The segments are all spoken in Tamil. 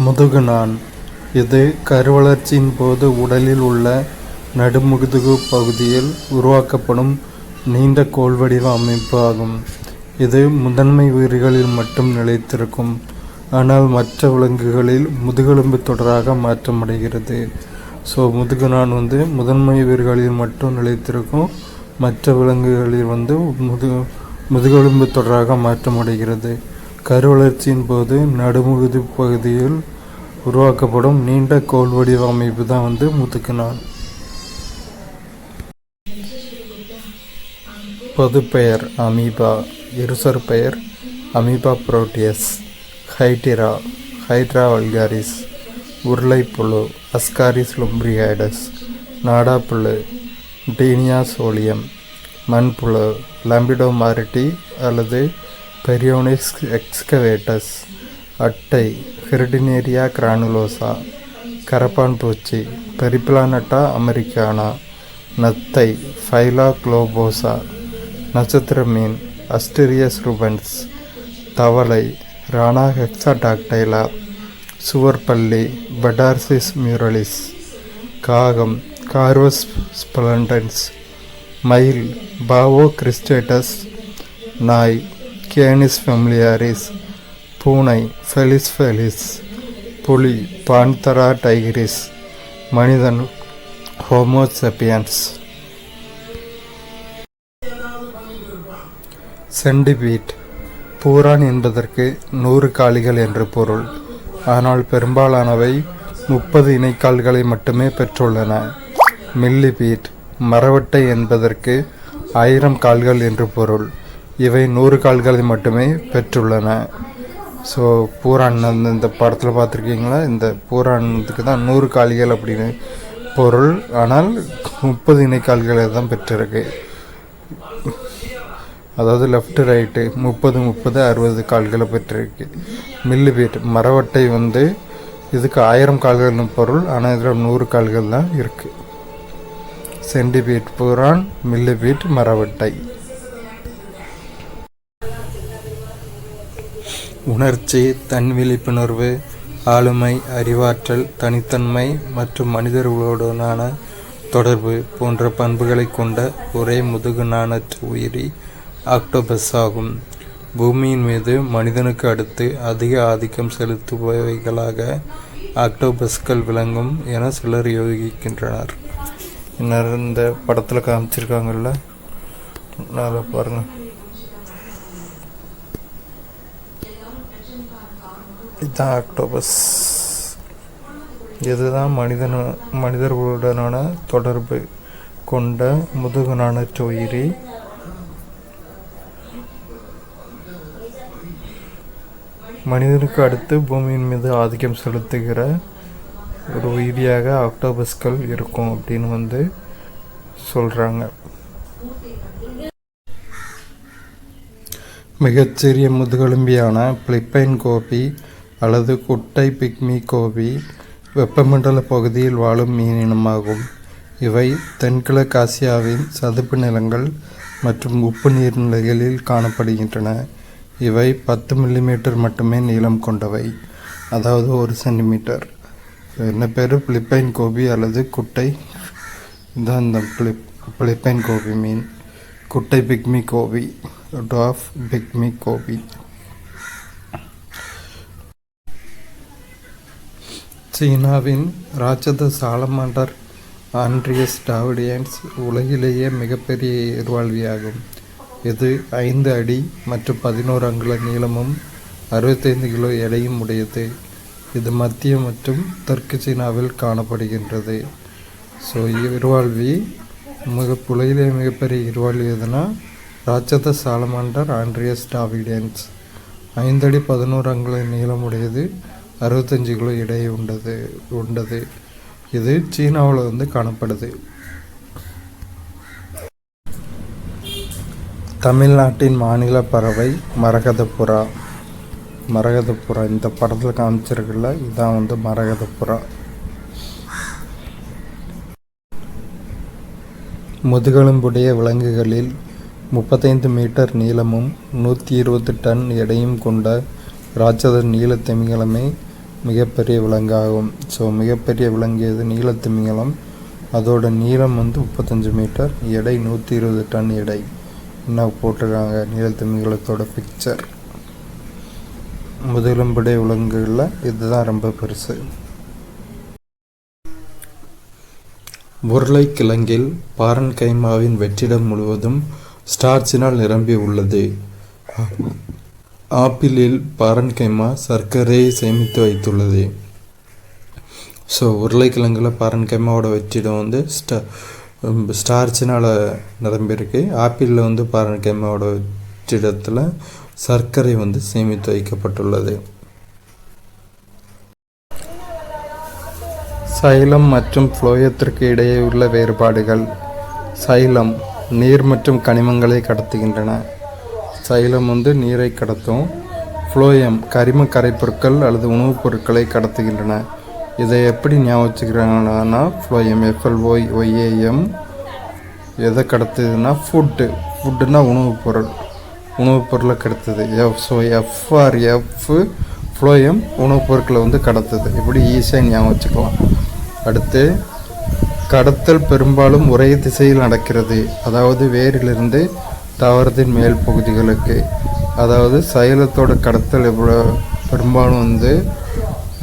முதுகுநான். இது கருவளர்ச்சியின் போது உடலில் உள்ள நடுமுதுகு பகுதியில் உருவாக்கப்படும் நீண்ட கோல்வடிவ அமைப்பு ஆகும். இது முதன்மை உயிர்களில் மட்டும் நிலைத்திருக்கும். ஆனால் மற்ற விலங்குகளில் முதுகெலும்பு தொடராக மாற்றமடைகிறது. முதுகுநான் முதன்மை உயிர்களில் மட்டும் நிலைத்திருக்கும். மற்ற விலங்குகளில் முதுகெலும்பு தொடராக மாற்றமடைகிறது. கருவளர்ச்சியின் போது நடுமுதுகு பகுதியில் உருவாக்கப்படும் நீண்ட கோல் வடிவ அமைப்பு தான் முதுகுநான். பொதுப்பெயர் அமீபா. இருசொற் பெயர் அமீபா புரோட்டியஸ், ஹைட்ரா வல்காரிஸ், உருளைப்புழு அஸ்காரிஸ் லும்பிரிகைடஸ், நாடாப்புழு டீனியா சோலியம், மண்புழு லாம்பிடோமாரிட்டி அல்லது பெரியோனிக்ஸ் எக்ஸ்கவேட்டஸ், அட்டை ஹெர்டினேரியா கிரானுலோசா, கரப்பான் பூச்சி பெரிப்ளானட்டா அமெரிக்கானா, நத்தை ஃபைலா குளோபோசா, நட்சத்திர மீன் அஸ்டெரியஸ் ரூபன்ஸ், தவளை ரானா ஹெக்ஸாடாக்டைலா, சுவர்பல்லி பெடார்சிஸ் மியூரலிஸ், காகம் கார்வஸ் ஸ்பெலண்டன்ஸ், மயில் பாவோ கிறிஸ்டேட்டஸ், நாய் கேனிஸ் ஃபெமிலியாரிஸ், பூனை ஃபெலிஸ், புலி பான்தரா டைகிரிஸ், மனிதன் ஹோமோ செப்பியன்ஸ். சென்டிபீட். பூரான் என்பதற்கு 100 காலிகள் என்று பொருள். ஆனால் பெரும்பாலானவை 30 இணைக்கால்களை மட்டுமே பெற்றுள்ளன. மில்லிபீட். மரவட்டை என்பதற்கு 1000 கால்கள் என்று பொருள். இவை 100 கால்களை மட்டுமே பெற்றுள்ளன. பூரான் இந்த படத்தில் பார்த்துருக்கீங்களா? இந்த பூரானுக்கு தான் 100 கால்கள் அப்படின்னு பொருள். ஆனால் 30 இணைக்கால்களை தான் பெற்றிருக்கு. அதாவது லெஃப்ட் ரைட்டு 30 60 கால்களை பெற்றிருக்கு. மில்லிபீட் மரவட்டை இதுக்கு 1000 கால்கள்னு பொருள். ஆனால் இதில் 100 கால்கள் தான் இருக்குது. சென்டிபீட் பூரான், மில்லிபீட் மரவட்டை. உணர்ச்சி, தன் விழிப்புணர்வு, ஆளுமை, அறிவாற்றல், தனித்தன்மை மற்றும் மனிதர்களுடனான தொடர்பு போன்ற பண்புகளை கொண்ட ஒரே முதுகுநானற்ற உயிரி ஆக்டோபஸ் ஆகும். பூமியின் மீது மனிதனுக்கு அடுத்து அதிக ஆதிக்கம் செலுத்துபவைகளாக ஆக்டோபஸ்கள் விளங்கும் என சிலர் யோகிக்கின்றனர். இந்த படத்தில் காமிச்சிருக்காங்கல்ல, நல்லா பாருங்கள். இதுதான் ஆக்டோபஸ். இதுதான் மனிதர்களுடனான தொடர்பு கொண்ட முதுகுநானற்ற உயிரி. மனிதனுக்கு அடுத்து பூமியின் மீது ஆதிக்கம் செலுத்துகிற ஒரு உயிரியாக ஆக்டோபஸ்கள் இருக்கும் அப்படின்னு சொல்கிறாங்க. மிகச்சிறிய முதுகெலும்பியான பிலிப்பைன் கோபி அல்லது குட்டை பிக்மி கோபி வெப்பமண்டல பகுதியில் வாழும் மீனினமாகும். இவை தென்கிழக்கு ஆசியாவின் சதுப்பு நிலங்கள் மற்றும் உப்பு நீர்நிலைகளில் காணப்படுகின்றன. இவை 10 மில்லிமீட்டர் மட்டுமே நீளம் கொண்டவை, அதாவது 1 சென்டிமீட்டர். என்ன பேர்? பிலிப்பைன் கோபி அல்லது குட்டை. இதுதான் இந்த பிலிப்பைன் கோபி மீன். குட்டை பிக்மி கோபி, டார்ஃப் பிக்மி கோபி. சீனாவின் ராட்சத சாலமாண்டர் ஆண்ட்ரியஸ் டாவிடியன்ஸ் உலகிலேயே மிகப்பெரிய எதிர்வாழ்வியாகும். இது 5 அடி மற்றும் 11 அங்குல நீளமும் 65 கிலோ எடையும் உடையது. இது மத்திய மற்றும் தெற்கு சீனாவில் காணப்படுகின்றது. இருவாழ்வி உலகிலே மிகப்பெரிய இருவாழ்வி எதுனா ராட்சத சாலமாண்டர் ஆண்ட்ரியஸ் டாவிடியன்ஸ். 5 அடி 11 அங்குல நீளம் உடையது, 65 கிலோ எடையை உண்டது. இது சீனாவில் காணப்படுது. தமிழ்நாட்டின் மாநில பறவை மரகதப்புறா. இந்த படத்தில் காமிச்சிருக்குல்ல, இதுதான் மரகதப்புறா. முதுகெலும்புடைய விலங்குகளில் 35 மீட்டர் நீளமும் 120 டன் எடையும் கொண்ட ராட்சத நீல திமிங்கலமே மிகப்பெரிய விலங்காகும். ஸோ மிகப்பெரிய விலங்கு எது? நீலத்திமிங்கலம். அதோட நீளம் 35 மீட்டர், எடை 120 டன் எடை. என்ன போட்டிருக்காங்க நீலத்திமிங்கலத்தோட பிக்சர். முதுகெலும்புடைய விலங்குகளில் இதுதான் ரொம்ப பெருசு. உருளைக்கிழங்கில் பாரன்கைமாவின் வெற்றிடம் முழுவதும் ஸ்டார்ச்சினால் நிரம்பி உள்ளது. ஆப்பிளில் பாரன்கைமா சர்க்கரையை சேமித்து வைத்துள்ளது. ஸோ உருளைக்கிழங்கில் பாரன்கைமாவோட வெற்றிடம் ஸ்டார்ச்சினால் நிரம்பியிருக்கு. ஆப்பிளில் பாரன்கைமாவோட வெற்றிடத்தில் சர்க்கரை சேமித்து வைக்கப்பட்டுள்ளது. சைலம் மற்றும் ஃப்ளோயத்திற்கு இடையே உள்ள வேறுபாடுகள். சைலம் நீர் மற்றும் கனிமங்களை கடத்துகின்றன. சைலம் நீரை கடத்தும். ஃப்ளோயம் கரிம கரைப்பொருட்கள் அல்லது உணவுப் பொருட்களை கடத்துகின்றன. இதை எப்படி ஞாபகம் வச்சுக்கிறாங்கன்னா ஃப்ளோயம் FLOYAM எதை கடத்துதுன்னா ஃபுட்டுன்னா உணவுப் பொருளை கடத்துது. FF ஃப்ளோயம் உணவுப் பொருட்களை கடத்துது. இப்படி ஈஸியாக ஞாபகம் வச்சுக்கலாம். அடுத்து கடத்தல் பெரும்பாலும் ஒரே திசையில் நடக்கிறது. அதாவது வேரிலிருந்து தாவரத்தின் மேல் பகுதிகளுக்கு. அதாவது சைலத்தோட கடத்தல் பெரும்பாலும்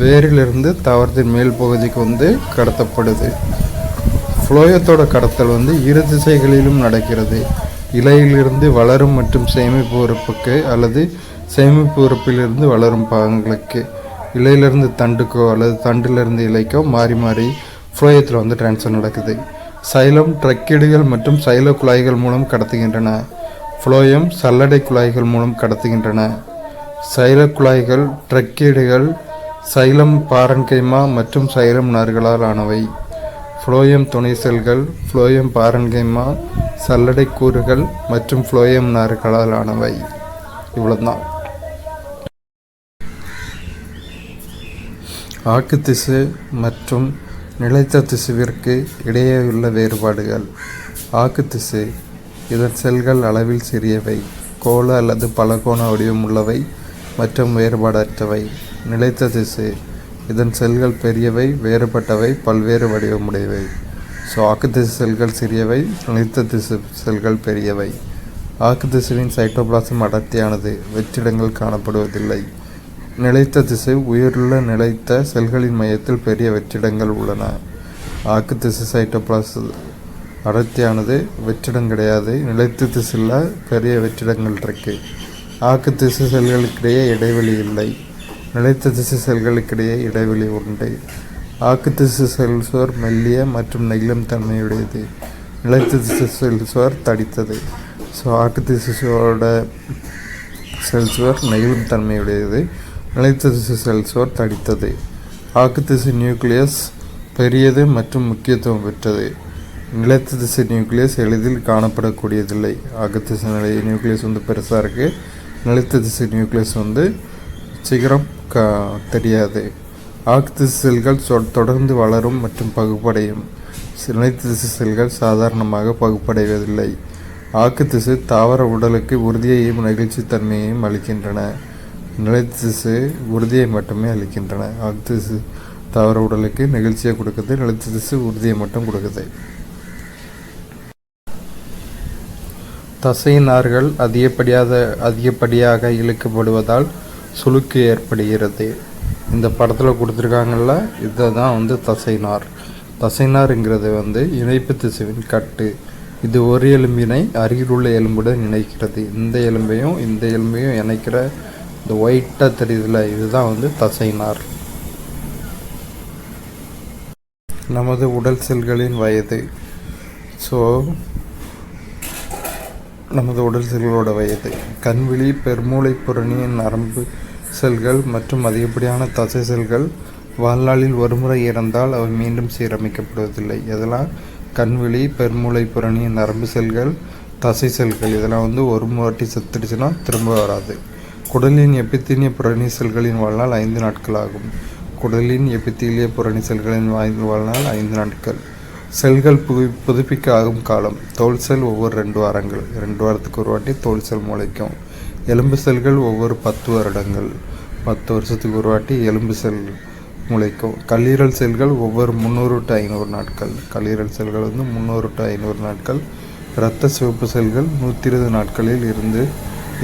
வேரிலிருந்து தாவரத்தின் மேல் பகுதிக்கு கடத்தப்படுது. ஃப்ளோயத்தோட கடத்தல் இரு திசைகளிலும் நடக்கிறது. இலையிலிருந்து வளரும் மற்றும் சேமிப்பு உறுப்புக்கு அல்லது சேமிப்பு உறுப்பிலிருந்து வளரும் பாகங்களுக்கு. இலையிலிருந்து தண்டுக்கோ அல்லது தண்டிலிருந்து இலைக்கோ மாறி மாறி ஃப்ளோயத்தில் டிரான்ஸ்ஃபர் நடக்குது. சைலம் ட்ரக்கீடுகள் மற்றும் சைல குழாய்கள் மூலம் கடத்துகின்றன. ஃப்ளோயம் சல்லடை குழாய்கள் மூலம் கடத்துகின்றன. சைல குழாய்கள் ட்ரக்கீடுகள் சைலம் பாரன்கைமா மற்றும் சைலம் நார்களால் ஆனவை. ஃப்ளோயம் துணை செல்கள் ஃப்ளோயம் பாரன்கைமா சல்லடை கூறுகள் மற்றும் ஃப்ளோயம் நார்களால் ஆனவை. இவ்வளவுதான். ஆக்கு திசு மற்றும் நிலைத்த திசுவிற்கு இடையே உள்ள வேறுபாடுகள். ஆக்கு திசு இதன் செல்கள் அளவில் சிறியவை, கோள அல்லது பலகோண வடிவம் உள்ளவை மற்றும் வேறுபாடற்றவை. நிலைத்த திசு இதன் செல்கள் பெரியவை, வேறுபட்டவை, பல்வேறு வடிவமுடையவை. ஸோ ஆக்கு திசு செல்கள் சிறியவை, நிலைத்த திசு செல்கள் பெரியவை. ஆக்கு திசுவின் சைட்டோபிளாசம் அடர்த்தியானது, வெற்றிடங்கள் காணப்படுவதில்லை. நிலைத்த திசு உயிருள்ள நிலைத்த செல்களின் மையத்தில் பெரிய வெற்றிடங்கள் உள்ளன. ஆக்கு திசு சைட்டோபிளாசம் அடர்த்தியானது, வெற்றிடம் கிடையாது. நிலைத்த திசுல பெரிய வெற்றிடங்கள் இருக்கு. ஆக்கு திசு செல்களுக்கிடையே இடைவெளி இல்லை. நிலைத்த திசு செல்களுக்கிடையே இடைவெளி உண்டு. ஆக்கு திசு செல் சுவர் மெல்லிய மற்றும் நெகிழும் தன்மையுடையது. நிலைத்த திசு செல் சுவர் தடித்தது. ஸோ ஆக்கு திசு சுவரோட செல் சுவர் நெகிழும் தன்மையுடையது. நிலைத்த திசு செல் சுவர் தடித்தது. ஆக்கு திசு நியூக்ளியஸ் பெரியது மற்றும் முக்கியத்துவம் பெற்றது. நிலைத்த திசு நியூக்ளியஸ் எளிதில் காணப்படக்கூடியதில்லை. ஆக்கு திசு நியூக்ளியஸ் பெருசாக இருக்குது. நிலைத்த திசு நியூக்ளியஸ் சீக்கிரம் தெரியாது. ஆக்கு திசு செல்கள் தொடர்ந்து வளரும் மற்றும் பகுப்படையும். நிலைத்த திசு செல்கள் சாதாரணமாக பகுப்படைவதில்லை. ஆக்கு திசு தாவர உடலுக்கு உறுதியையும் நெகிழ்ச்சி தன்மையையும் அளிக்கின்றன. நிலைத்த திசு உறுதியை மட்டுமே அளிக்கின்றன. ஆக்கு திசு தாவர உடலுக்கு நெகிழ்ச்சியை கொடுக்குது, நிலைத்த திசு உறுதியை மட்டும் கொடுக்குது. தசை நார்கள் அதிகப்படியாக இழுக்கப்படுவதால் சுளுக்கு ஏற்படுகிறது. இந்த படத்தில் கொடுத்துருக்காங்கல்ல, இதை தான் தசைநார். தசைநாருங்கிறது இணைப்பு திசுவின் கட்டு. இது ஒரு எலும்பினை அருகிலுள்ள எலும்புடன் இணைக்கிறது. இந்த எலும்பையும் இணைக்கிற இந்த ஒயிட்டாக தெரியுதுல, இதுதான் தசைநார். நமது உடல் செல்களின் வயது. ஸோ நமது உடல் செல்களோட வயது. கண்விழி, பெருமூளை புரணி, நரம்பு செல்கள் மற்றும் அதிகப்படியான தசை செல்கள் வாழ்நாளில் ஒருமுறை இறந்தால் அவை மீண்டும் சீரமைக்கப்படுவதில்லை. இதெல்லாம் கண்விழி, பெருமூளை புரணி, நரம்பு செல்கள், தசை செல்கள் இதெல்லாம் ஒரு வாட்டி செத்துடுச்சுன்னா திரும்ப வராது. குடலின் எபித்தீலிய புரணி செல்களின் வாழ்நாள் 5 நாட்கள் ஆகும். குடலின் எபித்தீலிய புரணி செல்களின் வாழ்நாள் 5 நாட்கள். செல்கள் புதுப்பிக்க ஆகும் காலம். தோல் செல் ஒவ்வொரு 2 வாரங்கள். 2 வாரத்துக்கு ஒரு வாட்டி தோல் செல் முளைக்கும். எலும்பு செல்கள் ஒவ்வொரு 10 வருடங்கள். 10 வருஷத்துக்கு ஒரு வாட்டி எலும்பு செல் முளைக்கும். கல்லீரல் செல்கள் ஒவ்வொரு 300 to 500 நாட்கள். கல்லீரல் செல்கள் 300 to 500 நாட்கள். இரத்த சிவப்பு செல்கள் 120 நாட்களில்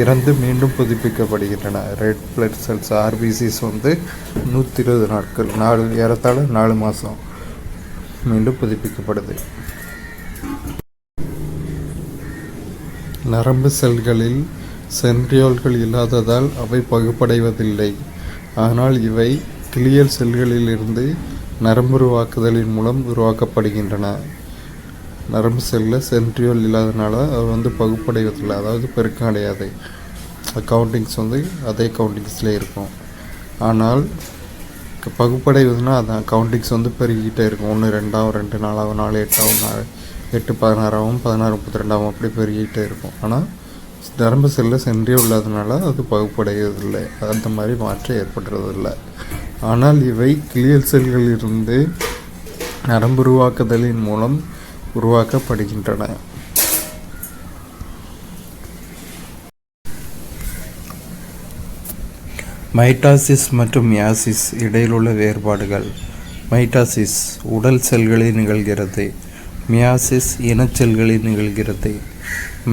இறந்து மீண்டும் புதுப்பிக்கப்படுகின்றன. ரெட் பிளட் செல்ஸ் RBCs 120 நாட்கள், ஏறத்தாழ 4 மாதம் மீண்டும் புதுப்பிக்கப்படுது. நரம்பு செல்களில் சென்ட்ரியோல்கள் இல்லாததால் அவை பகுப்படைவதில்லை. ஆனால் இவை கிளியல் செல்களிலிருந்து நரம்புருவாக்குதலின் மூலம் உருவாக்கப்படுகின்றன. நரம்பு செல்லில் சென்ட்ரியோல் இல்லாதனால அது பகுப்படைவதில்லை, அதாவது பெருக்கம் அடையாது. கவுண்டிங்ஸ் அதே கவுண்டிங்ஸில் இருக்கும். ஆனால் பகுப்படைவதுன்னா அதான் கவுண்டிங்ஸ் பெருகிட்டே இருக்கும். 1 2 2 4 4 8 8 16 16 32 அப்படி பெருகிட்டே இருக்கும். ஆனால் நரம்பு செல்லில் சென்ட்ரியோல் இல்லாதனால அது பகுப்படைவதில்லை, அந்த மாதிரி மாற்றம் ஏற்படுறதில்லை. ஆனால் இவை கிளியல் செல்களிலிருந்து நரம்புருவாக்குதலின் மூலம் உருவாக்கப்படுகின்றன. மைட்டாசிஸ் மற்றும் மியாசிஸ் இடையிலுள்ள வேறுபாடுகள். மைட்டாசிஸ் உடல் செல்களில் நிகழ்கிறது. மியாசிஸ் இனச்செல்களில் நிகழ்கிறது.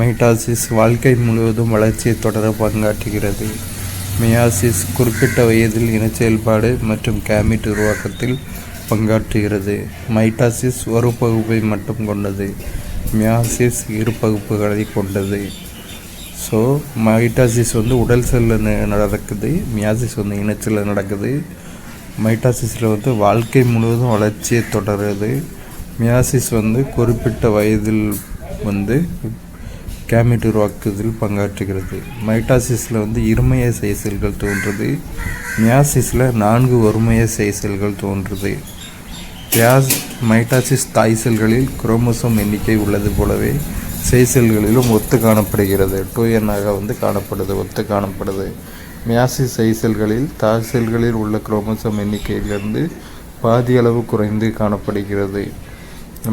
மைட்டாசிஸ் வாழ்க்கை முழுவதும் வளர்ச்சியை தொடர பங்காற்றுகிறது. மியாசிஸ் குறிப்பிட்ட வயதில் இனச்செயல்பாடு மற்றும் கேமிட் உருவாக்கத்தில் பங்காற்றுகிறது. மைட்டாசிஸ் ஒரு பகுப்பை மட்டும் கொண்டது. மியாசிஸ் 2 பகுப்புகளை கொண்டது. ஸோ மைட்டாசிஸ் உடல் செல்லில் நடக்குது, மியாசிஸ் இனச்செல்லில் நடக்குது. மைட்டாசிஸில் வாழ்க்கை முழுவதும் வளர்ச்சியை தொடருது. மியாசிஸ் குறிப்பிட்ட வயதில் கேமிட் உருவாக்குவதில் பங்காற்றுகிறது. மைட்டாசிஸில் இருமைய செய் செல்கள் தோன்றுது. மியாசிஸில் 4 ஒருமைய செய் செல்கள் தோன்றுது. மைட்டாசிஸ் தாய் செல்களில் குரோமோசோம் எண்ணிக்கை உள்ளது போலவே செய் செல்களிலும் ஒத்து காணப்படுகிறது. 2n காணப்படுது. மியாசிஸ் செய் செல்களில் தாய் செல்களில் உள்ள குரோமோசோம் எண்ணிக்கையிலிருந்து பாதி அளவு குறைந்து காணப்படுகிறது.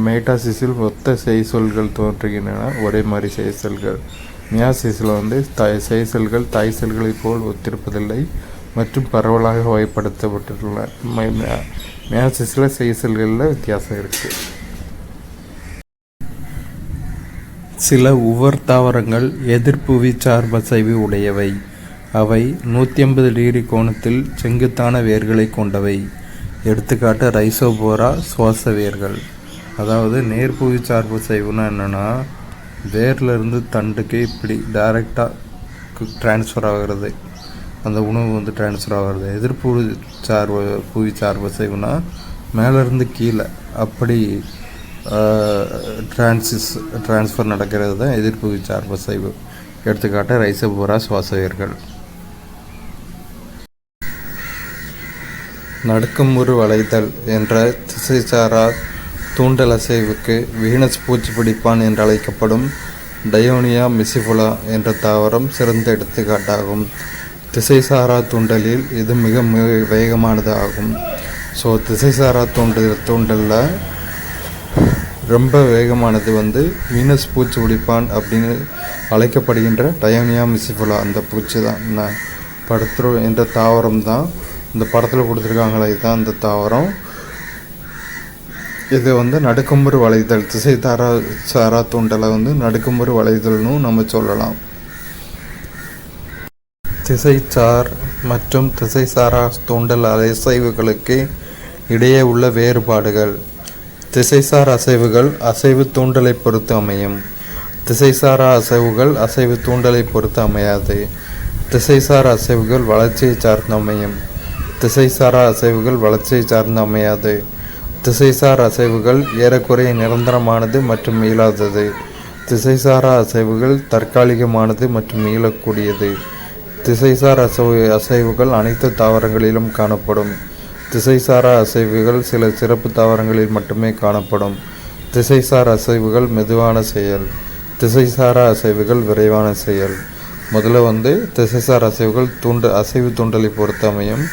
மைட்டாசிஸில் ஒத்த செய் செல்கள் தோன்றுகின்றன, ஒரே மாதிரி செய் செல்கள். மியாசிஸில் செய் செல்கள் தாய் செல்களைப் போல் ஒத்திருப்பதில்லை மற்றும் பரவலாக வகைப்படுத்தப்பட்டுள்ளன. மியாசிஸில் செய் செல்களில் வித்தியாசம் இருக்குது. சில உவர் தாவரங்கள் எதிர்ப்புவி சார்பசைவு உடையவை. அவை 180 டிகிரி கோணத்தில் செங்குத்தான வேர்களை கொண்டவை. எடுத்துக்காட்டு ரைசோபோரா சுவாச வேர்கள். அதாவது நேர்புவி சார்பு செய்வுனா என்னென்னா, வேர்லேருந்து தண்டுக்கு இப்படி டைரெக்டாக ட்ரான்ஸ்ஃபர் ஆகிறது, அந்த உணவு ட்ரான்ஸ்ஃபர் ஆகிறது. புவி சார்பு செய்வுனா மேலேருந்து கீழே அப்படி ட்ரான்ஸ்ஃபர் நடக்கிறது தான் எதிர்ப்புவி சார்பு செய்வு. எடுத்துக்காட்டு ரைசோபோரா சுவாச வேர்கள். நடுக்கமுறு வளைதல் என்ற திசைசாரா தூண்டல் அசைவுக்கு வீனஸ் பூச்சிப்பிடிப்பான் என்று அழைக்கப்படும் டயோனியா மிசிபுலா என்ற தாவரம் சிறந்த எடுத்துக்காட்டாகும். திசைசாரா தூண்டலில் இது மிக வேகமானது ஆகும். ஸோ திசைசாரா தூண்டலில் ரொம்ப வேகமானது வீனஸ் பூச்சிப்பிடிப்பான் அப்படின்னு அழைக்கப்படுகின்ற டயோனியா மிசிபுலா, அந்த பூச்சி தான் என்ற தாவரம் தான். இந்த படத்தில் கொடுத்துருக்காங்களே இதுதான் அந்த தாவரம். இது நடுக்கமுறு வளைதல், சாரா தூண்டலை நடுக்கமுறு வளைதல்னு நம்ம சொல்லலாம். திசைச்சார் மற்றும் திசைசாரா தூண்டல் அசைவுகளுக்கு இடையே உள்ள வேறுபாடுகள். திசைசார் அசைவுகள் அசைவு தூண்டலை பொறுத்து அமையும். திசைசாரா அசைவுகள் அசைவு தூண்டலை பொறுத்து அமையாது. திசைசார் அசைவுகள் வளர்ச்சியை சார்ந்து அமையும். திசைசாரா அசைவுகள் வளர்ச்சியை சார்ந்து அமையாது. திசைசார் அசைவுகள் ஏறக்குறைய நிரந்தரமானது மற்றும் மீளாதது. திசைசாரா அசைவுகள் தற்காலிகமானது மற்றும் மீளக்கூடியது. திசைசார் அசைவுகள் அனைத்து தாவரங்களிலும் காணப்படும். திசைசாரா அசைவுகள் சில சிறப்பு தாவரங்களில் மட்டுமே காணப்படும். திசைசார் அசைவுகள் மெதுவான செயல், திசைசாரா அசைவுகள் விரைவான செயல். முதல்ல திசைசார் அசைவுகள் அசைவு தூண்டலை பொறுத்து அமையும்.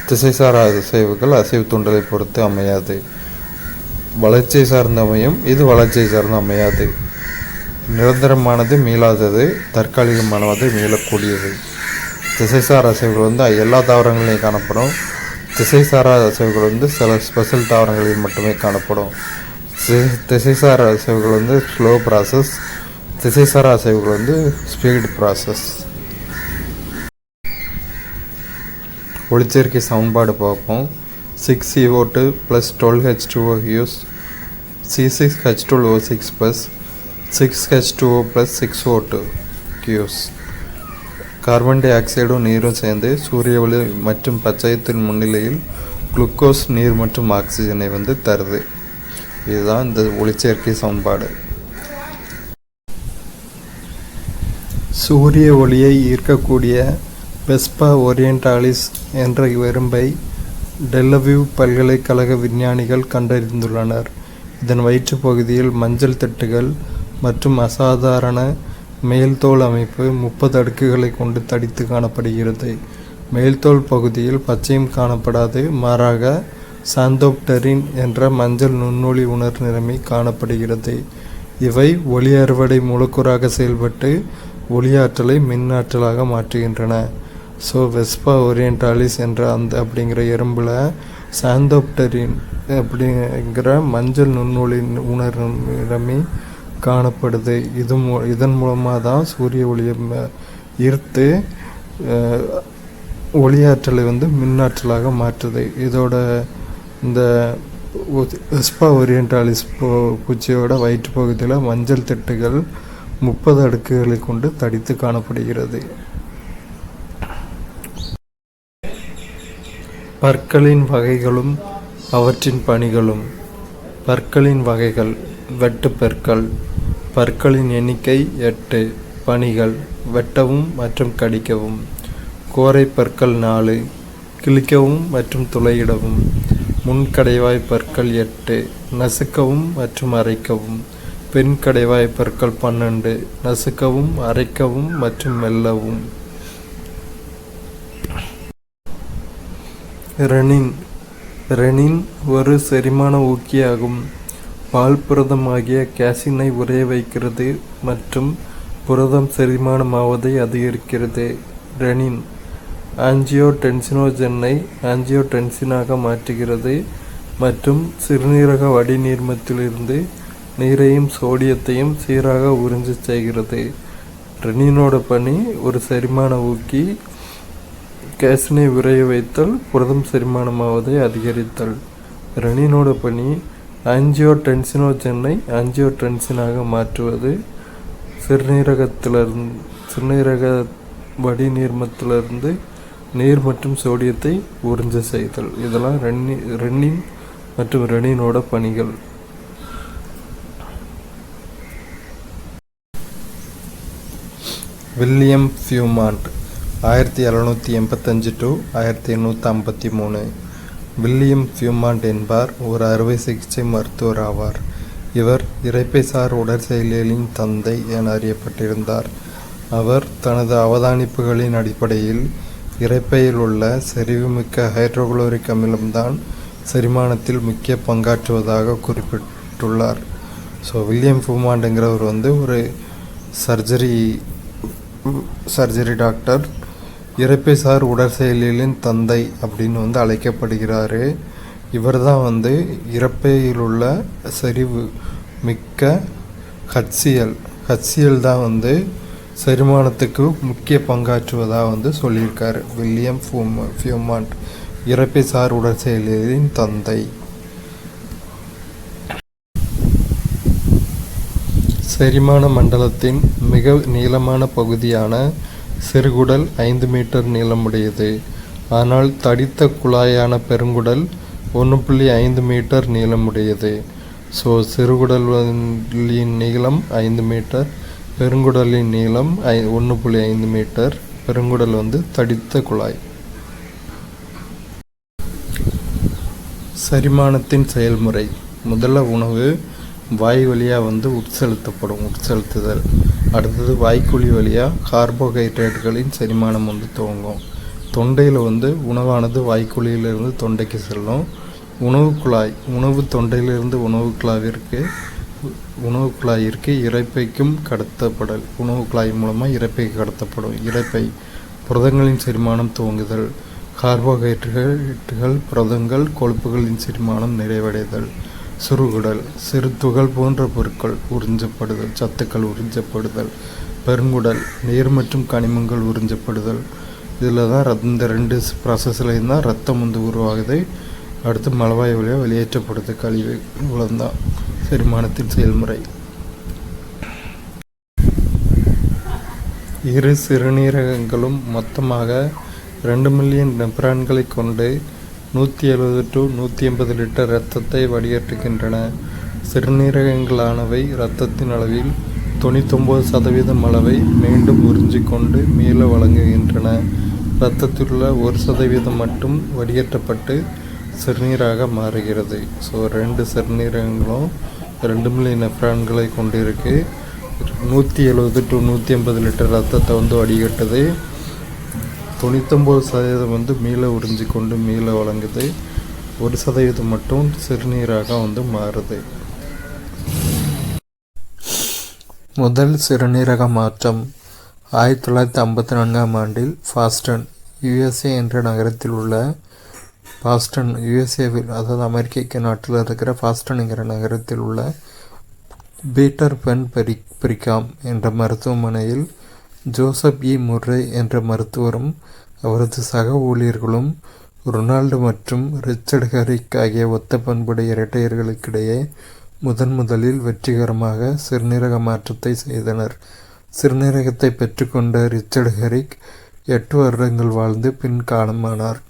திசைசாரா அசைவுகள் அசைவு தூண்டலை பொறுத்து அமையாது. வளர்ச்சியை சார்ந்து அமையும், இது வளர்ச்சியை சார்ந்து அமையாது. நிரந்தரமானது, மீளாதது, தற்காலிகமானது, மீளக்கூடியது. திசைசார் அசைவுகள் எல்லா தாவரங்களையும் காணப்படும். திசைசாரா அசைவுகள் வந்து சில ஸ்பெஷல் தாவரங்களில் மட்டுமே காணப்படும். திசைசாரா அசைவுகள் வந்து ஸ்லோ ப்ராசஸ், திசைசாரா அசைவுகள் வந்து ஸ்பீட் ப்ராசஸ். ஒளிச்சேர்க்கை சமன்பாடு பார்ப்போம். 6CO2 + 12H2O gives C6H12O6 + 6H2O + 6O2 gives. Carbon டை ஆக்சைடும் நீரும் சேர்ந்து சூரிய ஒளி மற்றும் பச்சையத்தின் முன்னிலையில் குளுக்கோஸ், நீர் மற்றும் ஆக்சிஜனை வந்து தருது. இதுதான் இந்த ஒளிச்சேர்க்கை சமன்பாடு. சூரிய ஒளியை ஈர்க்கக்கூடிய வெஸ்பா ஓரியண்டாலிஸ் என்ற எறும்பை டெல்லவிவ் பல்கலைக்கழக விஞ்ஞானிகள் கண்டறிந்துள்ளனர். இதன் வயிற்றுப் பகுதியில் மஞ்சள் திட்டுகள் மற்றும் அசாதாரண மேல்தோல் அமைப்பு 30 அடுக்குகளை கொண்டு தடித்து காணப்படுகிறது. மேல்தோல் பகுதியில் பச்சையும் காணப்படாது, மாறாக சாந்தோப்டரின் என்ற மஞ்சள் நுண்ணொளி உணர் நிறமி காணப்படுகிறது. இவை ஒளி அறுவடை மூலக்கூறாக செயல்பட்டு ஒளியாற்றலை மின்னாற்றலாக மாற்றுகின்றன. வெஸ்பா ஓரியண்டாலிஸ் என்ற அப்படிங்கிற எறும்பில் சாந்தோப்டரின் அப்படிங்கிற மஞ்சள் நுண்ணொளி உணர் நிறமி காணப்படுது. இதன் மூலமாக தான் சூரிய ஒளியை ஈர்த்து ஒளியாற்றலை வந்து மின்னாற்றலாக மாற்றுது. இதோட இந்த வெஸ்பா ஓரியண்டாலிஸ் பூச்சியோட வயிற்று பகுதியில் மஞ்சள் திட்டுகள் 30 அடுக்குகளை கொண்டு தடித்து காணப்படுகிறது. பற்களின் வகைகளும் அவற்றின் பணிகளும். பற்களின் வகைகள்: வெட்டுப்பற்கள். பற்களின் எண்ணிக்கை 8. பணிகள்: வெட்டவும் மற்றும் கடிக்கவும். கோரை பற்கள் 4. கிழிக்கவும் மற்றும் துளையிடவும். முன்கடைவாய் பற்கள் 8. நசுக்கவும் மற்றும் அரைக்கவும். பெண் கடைவாய் பற்கள் 12. நசுக்கவும், அரைக்கவும் மற்றும் மெல்லவும். ரெனின் ஒரு செரிமான ஊக்கியாகும். பால் புரதமாகிய கேசினை உறைய வைக்கிறது மற்றும் புரதம் செரிமானமாவதை அதிகரிக்கிறது. ரெனின் ஆஞ்சியோடென்சினோஜனை ஆஞ்சியோடென்சினாக மாற்றுகிறது மற்றும் சிறுநீரக வடிநீர்மத்திலிருந்து நீரையும் சோடியத்தையும் சீராக உறிஞ்ச செய்கிறது. ரெனினோட பணி ஒரு செரிமான ஊக்கி, கேசினை உறைய வைத்தல், புரதம் செரிமானமாவதை அதிகரித்தல். ரெனினோட பணி ஆஞ்சியோடென்சினோஜனை ஆஞ்சியோடென்சினாக மாற்றுவது, சிறுநீரக வடிநீர்மத்திலிருந்து நீர் மற்றும் சோடியத்தை உறிஞ்ச செய்தல். இதெல்லாம் ரெனின் மற்றும் ரெனினோட பணிகள். William Beaumont 1785 to 1853. William Beaumont என்பார் ஒரு அறுவை சிகிச்சை மருத்துவர் ஆவார். இவர் இரைப்பைசார் உடற்செயலியலின் தந்தை என அறியப்பட்டிருந்தார். அவர் தனது அவதானிப்புகளின் அடிப்படையில் இரைப்பையில் உள்ள செறிவுமிக்க ஹைட்ரோகுளோரிக் அமிலம்தான் செரிமானத்தில் முக்கிய பங்காற்றுவதாக குறிப்பிட்டுள்ளார். வில்லியம் ஃபியூமாண்டுங்கிறவர் வந்து ஒரு சர்ஜரி டாக்டர், இரைப்பைசார் உடற்செயலியலின் தந்தை அப்படின்னு வந்து அழைக்கப்படுகிறார். இவர் தான் வந்து இரைப்பையில் உள்ள செறிவு மிக்க ஹச்சியல் தான் வந்து செரிமானத்துக்கு முக்கிய பங்காற்றுவதாக வந்து சொல்லியிருக்காரு. வில்லியம் ஃபியூமாண்ட் இரைப்பைசார் உடற்செயலியலின் தந்தை. செரிமான மண்டலத்தின் மிக நீளமான பகுதியான சிறுகுடல் 5 மீட்டர் நீளமுடையது. ஆனால் தடித்த குழாயான பெருங்குடல் 1.5 மீட்டர் நீளமுடையது. சிறுகுடலின் நீளம் 5 மீட்டர், பெருங்குடலின் நீளம் 1.5 மீட்டர். பெருங்குடல் வந்து தடித்த குழாய். செரிமானத்தின் செயல்முறை: முதல்ல உணவு வாய் வழியாக வந்து உட்செலுத்துதல். அடுத்தது வாய்க்குழி வழியாக கார்போஹைட்ரேட்டுகளின் செரிமானம் வந்து துவங்கும். தொண்டையில் வந்து உணவானது வாய்க்குழியிலிருந்து தொண்டைக்கு செல்லும். உணவு தொண்டையிலிருந்து உணவு குழாயிற்கு இரைப்பைக்கும் கடத்தப்படல். உணவு குழாய் மூலமாக இரைப்பைக்கு கடத்தப்படும். இரைப்பை புரதங்களின் செரிமானம் துவங்குதல். கார்போஹைட்ரேட்டுகள், புரதங்கள், கொழுப்புகளின் செரிமானம் நிறைவடைதல். சுருகுடல், சிறு துகள் போன்ற பொருட்கள் உறிஞ்சப்படுதல், சத்துக்கள் உறிஞ்சப்படுதல். பெருங்குடல், நீர் மற்றும் கனிமங்கள் உறிஞ்சப்படுதல். இதில் தான் இந்த 2 ப்ராசஸ்லையும் தான் ரத்தம் வந்து உருவாகுது. அடுத்து மலவாய் வழியாக வெளியேற்றப்படுது கழிவு. இவ்வளோதான் செரிமானத்தின் செயல்முறை. இரு சிறுநீரகங்களும் மொத்தமாக 2 மில்லியன் நெப்ரான்களை கொண்டு 170 to 180 லிட்டர் இரத்தத்தை வடிகட்டுகின்றன. சிறுநீரகங்களானவை இரத்தத்தின் அளவில் 99% அளவை மீண்டும் உறிஞ்சிக்கொண்டு மீள வழங்குகின்றன. இரத்தத்திலுள்ள 1% மட்டும் வடிகட்டப்பட்டு சிறுநீராக மாறுகிறது. ஸோ 2 சிறுநீரகங்களும் 2 மில்லியன் நெப்ரான்களை கொண்டிருக்கு. 170 to 180 லிட்டர் ரத்தத்தை வந்து வடிகட்டுது. 99% வந்து மீள உறிஞ்சி கொண்டு மீள வழங்குது. 1% மட்டும் சிறுநீராக வந்து மாறுது. முதல் சிறுநீரக மாற்றம் 1954ஆம் ஆண்டில் பாஸ்டன், USA என்ற நகரத்தில் உள்ள பாஸ்டன், USAவில், அதாவது அமெரிக்க நாட்டில் இருக்கிற பாஸ்டன்ங்கிற நகரத்தில் உள்ள பீட்டர் பென் பிரிகாம் என்ற மருத்துவமனையில் ஜோசப் இ. முர்ரே என்ற மருத்துவரும் அவரது சக ஊழியர்களும் ரொனால்டு மற்றும் ரிச்சர்ட் ஹெரிக் ஆகிய ஒத்த பண்புடைய இரட்டையர்களுக்கிடையே முதலில் வெற்றிகரமாக சிறுநீரக மாற்றத்தை செய்தனர். சிறுநீரகத்தை பெற்றுக்கொண்ட ரிச்சர்ட் ஹெரிக் 8 வருடங்கள் வாழ்ந்து பின் காலமானார்.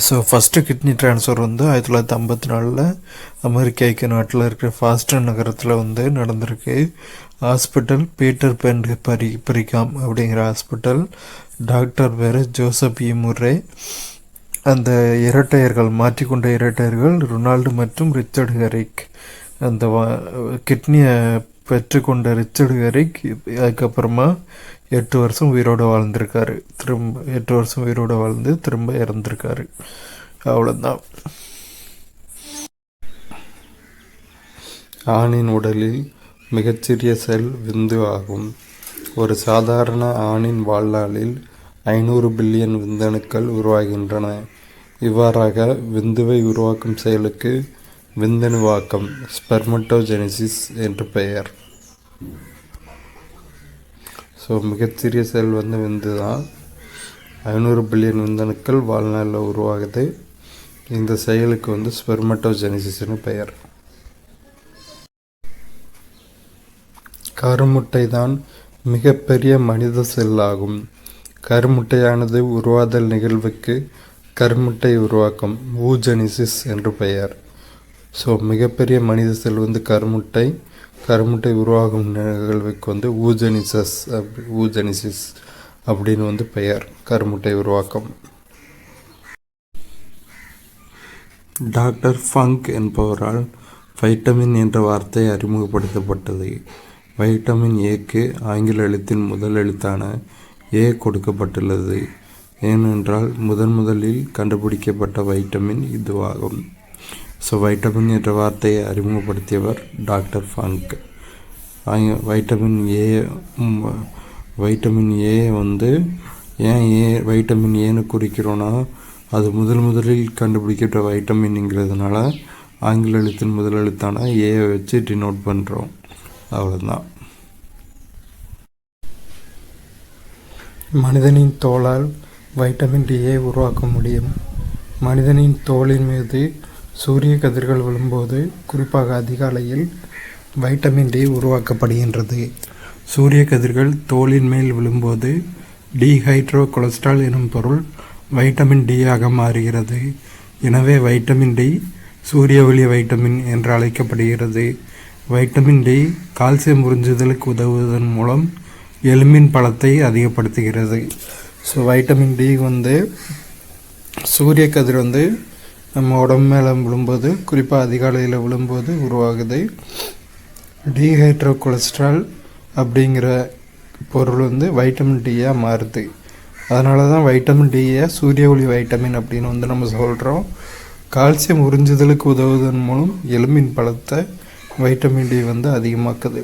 ஸோ ஃபஸ்ட்டு கிட்னி டிரான்ஸ்ஃபர் வந்து 1954 அமெரிக்க ஐக்கிய நாட்டில் இருக்கிற பாஸ்டன் நகரத்தில் வந்து நடந்திருக்கு. ஹாஸ்பிட்டல் பீட்டர் பென் பிரிகாம் அப்படிங்கிற ஹாஸ்பிட்டல். டாக்டர் பேர் ஜோசப் இ. முர்ரே. அந்த இரட்டையர்கள், மாற்றிக்கொண்ட இரட்டையர்கள் ரொனால்டு மற்றும் ரிச்சர்ட் ஹெரிக். அந்த கிட்னியை பெற்றுக்கொண்ட ரிச்சர்ட் ஹெரிக் அதுக்கப்புறமா 8 வருஷம் உயிரோடு வாழ்ந்திருக்காரு. 8 வருஷம் உயிரோடு வாழ்ந்து திரும்ப இறந்திருக்காரு. அவ்வளோதான். ஆணின் உடலில் மிகச்சிறிய செல் விந்து ஆகும். ஒரு சாதாரண ஆணின் வாழ்நாளில் 500 பில்லியன் விந்தணுக்கள் உருவாகின்றன. இவ்வாறாக விந்துவை உருவாக்கும் செயலுக்கு விந்தணுவாக்கம், ஸ்பெர்மட்டோஜெனிசிஸ் என்று பெயர். ஸோ மிகச்சிறிய செல் வந்து விந்து தான். 500 பில்லியன் விந்தணுக்கள் வாழ்நாளில் உருவாகுது. இந்த செயலுக்கு வந்து ஸ்பெர்மட்டோஜெனிசிஸ்னு பெயர். கருமுட்டை தான் மிகப்பெரிய மனித செல் ஆகும். கருமுட்டையானது உருவாதல் நிகழ்வுக்கு கருமுட்டை உருவாக்கம், ஊஜெனிசிஸ் என்று பெயர். ஸோ மிகப்பெரிய மனித செல் வந்து கருமுட்டை. கருமுட்டை உருவாகும் நிகழ்வுக்கு வந்து ஊஜெனிசிஸ் அப்படின்னு வந்து பெயர். கருமுட்டை உருவாக்கம். டாக்டர் ஃபங்க் என்பவரால் வைட்டமின் என்ற வார்த்தை அறிமுகப்படுத்தப்பட்டது. வைட்டமின் ஏக்கு ஆங்கில எழுத்தின் முதல் எழுத்தான ஏ கொடுக்கப்பட்டுள்ளது. ஏனென்றால் முதலில் கண்டுபிடிக்கப்பட்ட வைட்டமின் இதுவாகும். ஸோ வைட்டமின் என்ற வார்த்தையை அறிமுகப்படுத்தியவர் டாக்டர் ஃபங்க். வைட்டமின் ஏ வந்து ஏன் வைட்டமின் ஏன்னு குறிக்கிறோன்னா, அது முதலில் கண்டுபிடிக்கப்பட்ட வைட்டமின்ங்கிறதுனால ஆங்கில எழுத்தின் முதல் எழுத்தான ஏயை வச்சு டினோட் பண்ணுறோம். அவ்வளோதான். மனிதனின் தோலால் வைட்டமின் டியை உருவாக்க முடியும். மனிதனின் தோலின் மீது சூரிய கதிர்கள் விழும்போது, குறிப்பாக அதிகாலையில், வைட்டமின் டி உருவாக்கப்படுகின்றது. சூரிய கதிர்கள் தோலின் மேல் விழும்போது டீஹைட்ரோ கொலஸ்ட்ரால் எனும் பொருள் வைட்டமின் டி ஆக மாறுகிறது. எனவே வைட்டமின் டி சூரிய ஒளி வைட்டமின் என்று அழைக்கப்படுகிறது. வைட்டமின் டி கால்சியம் உறிஞ்சுதலுக்கு உதவுவதன் மூலம் எலும்பின் பலத்தை அதிகப்படுத்துகிறது. ஸோ வைட்டமின் டி வந்து சூரிய கதிர் வந்து நம்ம உடம்பு மேலே விழும்போது, குறிப்பாக அதிகாலையில் விழும்போது உருவாகுது. டீஹைட்ரோ கொலஸ்ட்ரால் அப்படிங்கிற பொருள் வந்து வைட்டமின் டியாக மாறுது. அதனால தான் வைட்டமின் டியை சூரிய ஒளி வைட்டமின் அப்படின்னு வந்து நம்ம சொல்கிறோம். கால்சியம் உறிஞ்சுதலுக்கு உதவுவதன் மூலம் எலும்பின் பலத்தை வைட்டமின் டி வந்து அதிகமாக்குது.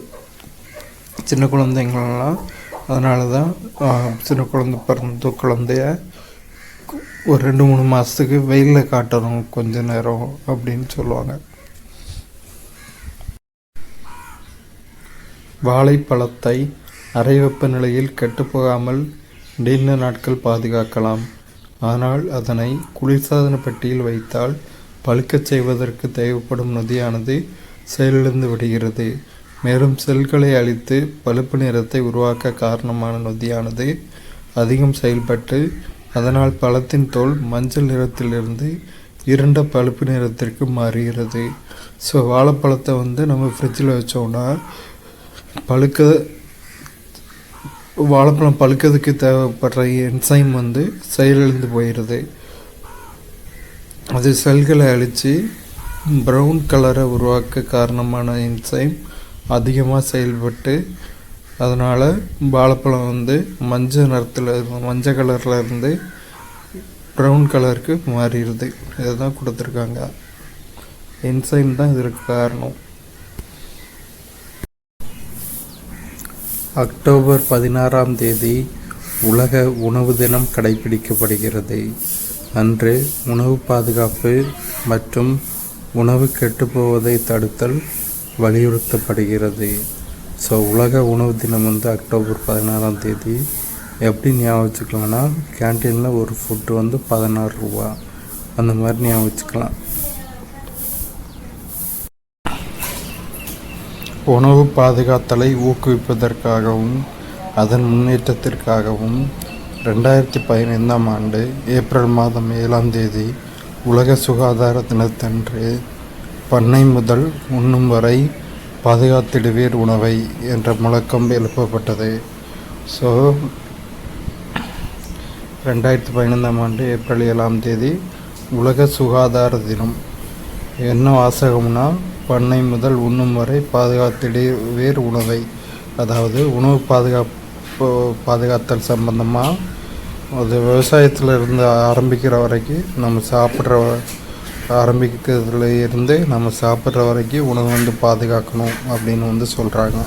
சின்ன குழந்தைங்களெலாம் அதனால தான் சின்ன குழந்தைய ஒரு 2-3 மாதத்துக்கு வெயிலில் காட்டணும் கொஞ்ச நேரம் அப்படின்னு சொல்லுவாங்க. வாழைப்பழத்தை அறை வெப்பநிலையில் கெட்டுப்போகாமல் நீண்ட நாட்கள் பாதுகாக்கலாம். ஆனால் அதனை குளிர்சாதன பெட்டியில் வைத்தால் பழுக்கச் செய்வதற்கு தேவைப்படும் நொதியானது செயலிழந்து விடுகிறது. மேலும் செல்களை அழித்து பழுப்பு நிறத்தை உருவாக்க காரணமான நொதியானது அதிகம் செயல்பட்டு அதனால் பழத்தின் தோல் மஞ்சள் நிறத்திலிருந்து இருண்ட பழுப்பு நிறத்திற்கு மாறுகிறது. ஸோ வாழைப்பழத்தை நம்ம ஃப்ரிட்ஜில் வச்சோம்னா வாழைப்பழம் பழுக்கிறதுக்கு தேவைப்படுற என்சைம் செயலிழந்து போயிடுது. அது செல்களை அழித்து ப்ரௌன் கலரை உருவாக்க காரணமான என்சைம் அதிகமாக செயல்பட்டு அதனால் வாழைப்பழம் மஞ்சள் கலரில் இருந்து ப்ரௌன் கலருக்கு மாறிடுது. இதை தான் கொடுத்துருக்காங்க. என்சைம் தான் இதற்கு காரணம். அக்டோபர் 16ஆம் தேதி உலக உணவு தினம் கடைபிடிக்கப்படுகிறது. அன்று உணவு பாதுகாப்பு மற்றும் உணவு கெட்டுப்போவதை தடுத்தல் வலியுறுத்தப்படுகிறது. ஸோ உலக உணவு தினம் அக்டோபர் 16ஆம் தேதி. எப்படி ஞாபகம் வச்சுக்கலாம்னா, கேன்டீனில் ஒரு ஃபுட்டு 16 ரூபா அந்த மாதிரி ஞாபகம் வச்சுக்கலாம். உணவு பாதுகாத்தலை ஊக்குவிப்பதற்காகவும் அதன் முன்னேற்றத்திற்காகவும் 2015ஆம் ஆண்டு ஏப்ரல் மாதம் 7ஆம் தேதி உலக சுகாதார தினத்தன்று பண்ணை முதல் உண்ணும் வரை பாதுகாத்திடுவீர் உணவை என்ற முழக்கம் எழுப்பப்பட்டது. ஸோ 2015ஆம் ஆண்டு ஏப்ரல் 7ஆம் தேதி உலக சுகாதார தினம். என்ன வாசகம்னா, பண்ணை முதல் உண்ணும் வரை பாதுகாத்திடுவீர் உணவை, அதாவது உணவு பாதுகாத்தல் சம்பந்தமாக அது விவசாயத்தில் இருந்து ஆரம்பிக்கிற வரைக்கும் நம்ம ஆரம்பிக்கிறதுல இருந்து நம்ம சாப்பிட்ற வரைக்கும் உணவு பாதுகாக்கணும் அப்படின்னு சொல்கிறாங்க.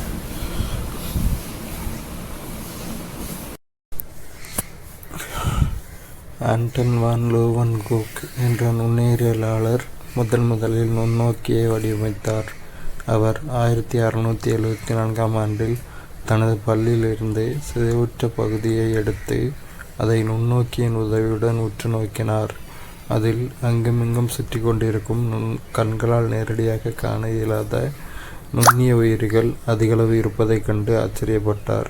ஆண்டன் வான் லோவன்கோக் என்ற நுண்ணுயிரியலாளர் முதலில் நுண்ணோக்கியை வடிவமைத்தார். அவர் 1674ஆம் ஆண்டில் தனது பல்லிலிருந்து சிதைவுற்ற பகுதியை எடுத்து அதை நுண்ணோக்கியின் உதவியுடன் உற்று நோக்கினார். அதில் அங்குமிங்கும் சுற்றி கொண்டிருக்கும் கண்களால் நேரடியாக காண இயலாத நுண்ணிய உயிரிகள் அதிகளவு இருப்பதைக் கண்டு ஆச்சரியப்பட்டார்.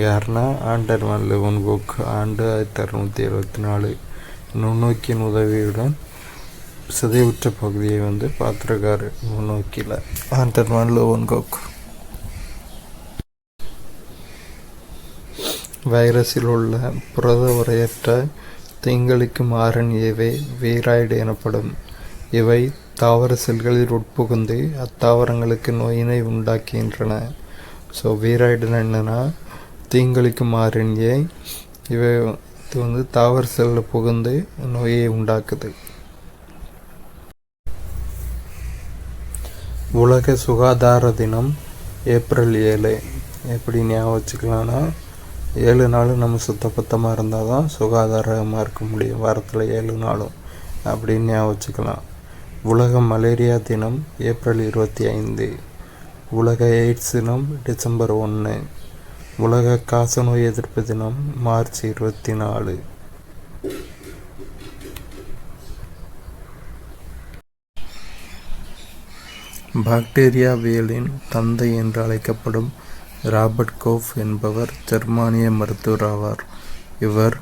யார்னா ஆண்டன் வான் லெவன்கோக். ஆண்டு 1674. நுண்ணோக்கியின் உதவியுடன் சிதைவுற்ற பகுதியை பார்த்துருக்காரு நுண்ணோக்கியில் ஆண்டன் வான் லெவன்கோக். வைரஸில் உள்ள புரத உரையற்ற தீங்களிக்கும் RNAவே வீராய்டு எனப்படும். இவை தாவர செல்களில் உட்புகுந்து அத்தாவரங்களுக்கு நோயினை உண்டாக்குகின்றன. ஸோ வீராய்டுன்னு என்னென்னா தீங்களிக்கும் RNA. இவை தாவர செல்லில் புகுந்து நோயை உண்டாக்குது. உலக சுகாதார தினம் ஏப்ரல் 7. எப்படி ஞாபகம் வச்சுக்கலான்னா, 7 நாளும் நம்ம சுத்தபத்தமாக இருந்தால் தான் சுகாதாரமாக இருக்க முடியும். வாரத்தில் 7 நாளும் அப்படின்னு ஞாபகம் வச்சுக்கலாம். உலக மலேரியா தினம் ஏப்ரல் 25. உலக எய்ட்ஸ் தினம் டிசம்பர் 1. உலக காசநோய் எதிர்ப்பு தினம் மார்ச் 24. பாக்டீரியாவியலின் தந்தை என்று அழைக்கப்படும் ராபர்ட் கோஃப் என்பவர் ஜெர்மானிய மருத்துவர் ஆவார். இவர்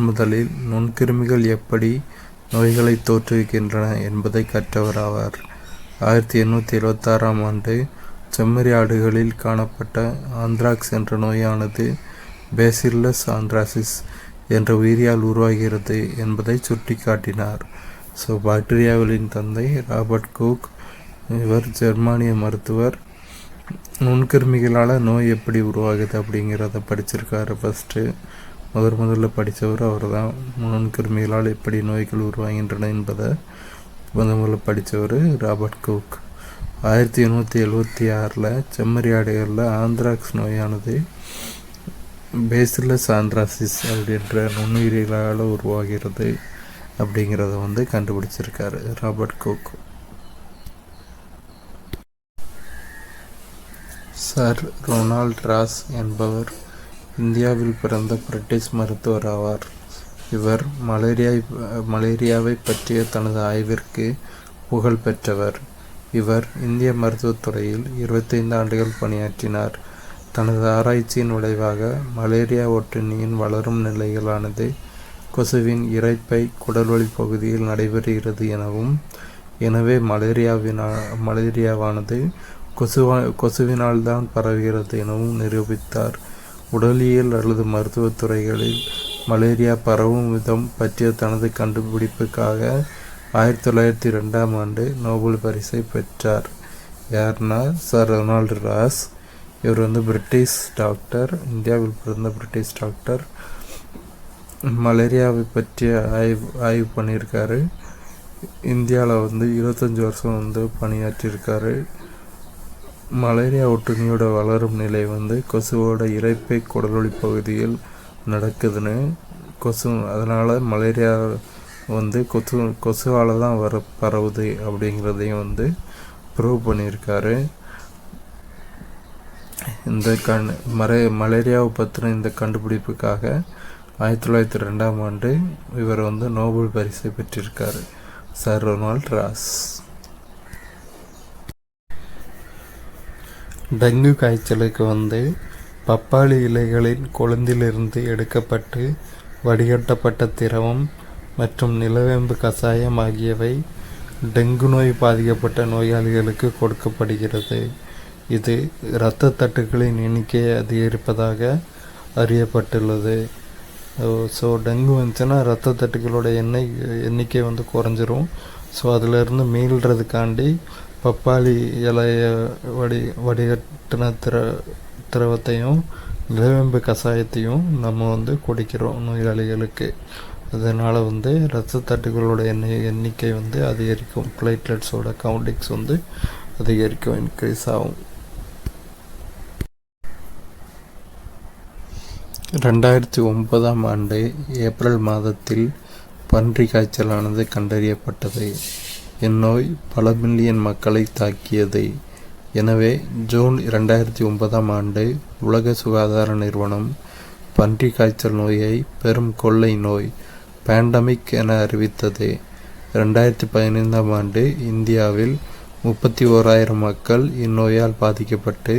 முதலில் நுண்கிருமிகள் எப்படி நோய்களை தோற்றுவிக்கின்றன என்பதை கற்றவர் ஆவார். 1876ஆம் ஆண்டு செம்மறி ஆடுகளில் காணப்பட்ட ஆந்த்ராக்ஸ் என்ற நோயானது பேசில்லஸ் ஆந்த்ராசிஸ் என்ற உயிரியால் உருவாகிறது என்பதை சுட்டி காட்டினார். ஸோ பாக்டீரியாவிலின் தந்தை ராபர்ட் கோக். இவர் ஜெர்மானிய மருத்துவர். நுண்கிருமிகளால் நோய் எப்படி உருவாகுது அப்படிங்கிறத படிச்சிருக்காரு. ஃபஸ்ட்டு முதல்ல படித்தவர் அவர் தான். நுண்கிருமிகளால் எப்படி நோய்கள் உருவாகின்றன என்பதை முதல்ல படித்தவர் ராபர்ட் கோக். 1876 செம்மறி ஆடுகளில் ஆந்த்ராக்ஸ் நோயானது பேசில்லஸ் ஆந்த்ராசிஸ் அப்படின்ற நுண்ணுயிரிகளால் உருவாகிறது அப்படிங்கிறத வந்து கண்டுபிடிச்சிருக்காரு Robert Koch. Sir Ronald Ross என்பவர் இந்தியாவில் பிறந்த பிரிட்டிஷ் மருத்துவர் ஆவார். இவர் மலேரியாவை பற்றிய தனது ஆய்விற்கு புகழ் பெற்றவர். இவர் இந்திய மருத்துவத்துறையில் 25 ஆண்டுகள் பணியாற்றினார். தனது ஆராய்ச்சியின் விளைவாக மலேரியா ஒட்டுண்ணியின் வளரும் நிலைகளானது கொசுவின் இரைப்பை குடல்வழி பகுதியில் நடைபெறுகிறது எனவும், எனவே மலேரியாவானது கொசுவினால் தான் பரவுகிறது எனவும் நிரூபித்தார். உடலியல் அல்லது மருத்துவத்துறைகளில் மலேரியா பரவும் விதம் பற்றிய தனது கண்டுபிடிப்புக்காக 1902ஆம் ஆண்டு நோபல் பரிசை பெற்றார். யார்னா சர் ரொனால்டு ராஸ். இவர் வந்து பிரிட்டிஷ் டாக்டர், இந்தியாவில் பிறந்த பிரிட்டிஷ் டாக்டர். மலேரியாவை பற்றிய ஆய்வு பண்ணியிருக்காரு. இந்தியாவில் வந்து 25 வருஷம் வந்து பணியாற்றியிருக்காரு. மலேரியா ஒட்டுண்ணியோட வளரும் நிலை வந்து கொசுவோட இரைப்பை குடல்வழி பகுதியில் நடக்குதுன்னு, அதனால் மலேரியா வந்து கொசுவால் தான் பரவுது அப்படிங்கிறதையும் வந்து ப்ரூவ் பண்ணியிருக்காரு. இந்த மலேரியாவை பற்றின இந்த கண்டுபிடிப்புக்காக 1902ஆம் ஆண்டு இவர் வந்து நோபல் பரிசை பெற்றிருக்காரு, சர் ரொனால்ட் ராஸ். டெங்கு காய்ச்சலுக்கு வந்து பப்பாளி இலைகளின் கொழுந்திலிருந்து எடுக்கப்பட்டு வடிகட்டப்பட்ட திரவம் மற்றும் நிலவேம்பு கஷாயம் ஆகியவை டெங்கு நோய் பாதிக்கப்பட்ட நோயாளிகளுக்கு கொடுக்கப்படுகிறது. இது இரத்த தட்டுகளின் எண்ணிக்கையை அதிகரிப்பதாக அறியப்பட்டுள்ளது. ஸோ டெங்கு வந்துச்சுன்னா இரத்த தட்டுகளோட எண்ணிக்கை வந்து குறைஞ்சிரும். ஸோ அதிலிருந்து மீள்றதுக்காண்டி பப்பாளி இலைய வடிகட்டின திரவத்தையும் நிலவேம்பு கஷாயத்தையும் நம்ம வந்து குடிக்கிறோம் நோயாளிகளுக்கு. அதனால் வந்து இரத்த தட்டுகளோட எண்ணிக்கை வந்து அதிகரிக்கும். பிளேட்லெட்ஸோட கவுண்டிங்ஸ் வந்து அதிகரிக்கும், இன்க்ரீஸ் ஆகும். 2009ஆம் ஆண்டு ஏப்ரல் மாதத்தில் பன்றி காய்ச்சலானது கண்டறியப்பட்டது. இந்நோய் பல மில்லியன் மக்களை தாக்கியது. எனவே ஜூன் 2009ஆம் ஆண்டு உலக சுகாதார நிறுவனம் பன்றி காய்ச்சல் நோயை பெரும் கொள்ளை நோய் பேண்டமிக் என அறிவித்தது. 2015ஆம் ஆண்டு இந்தியாவில் 31,000 மக்கள் இந்நோயால் பாதிக்கப்பட்டு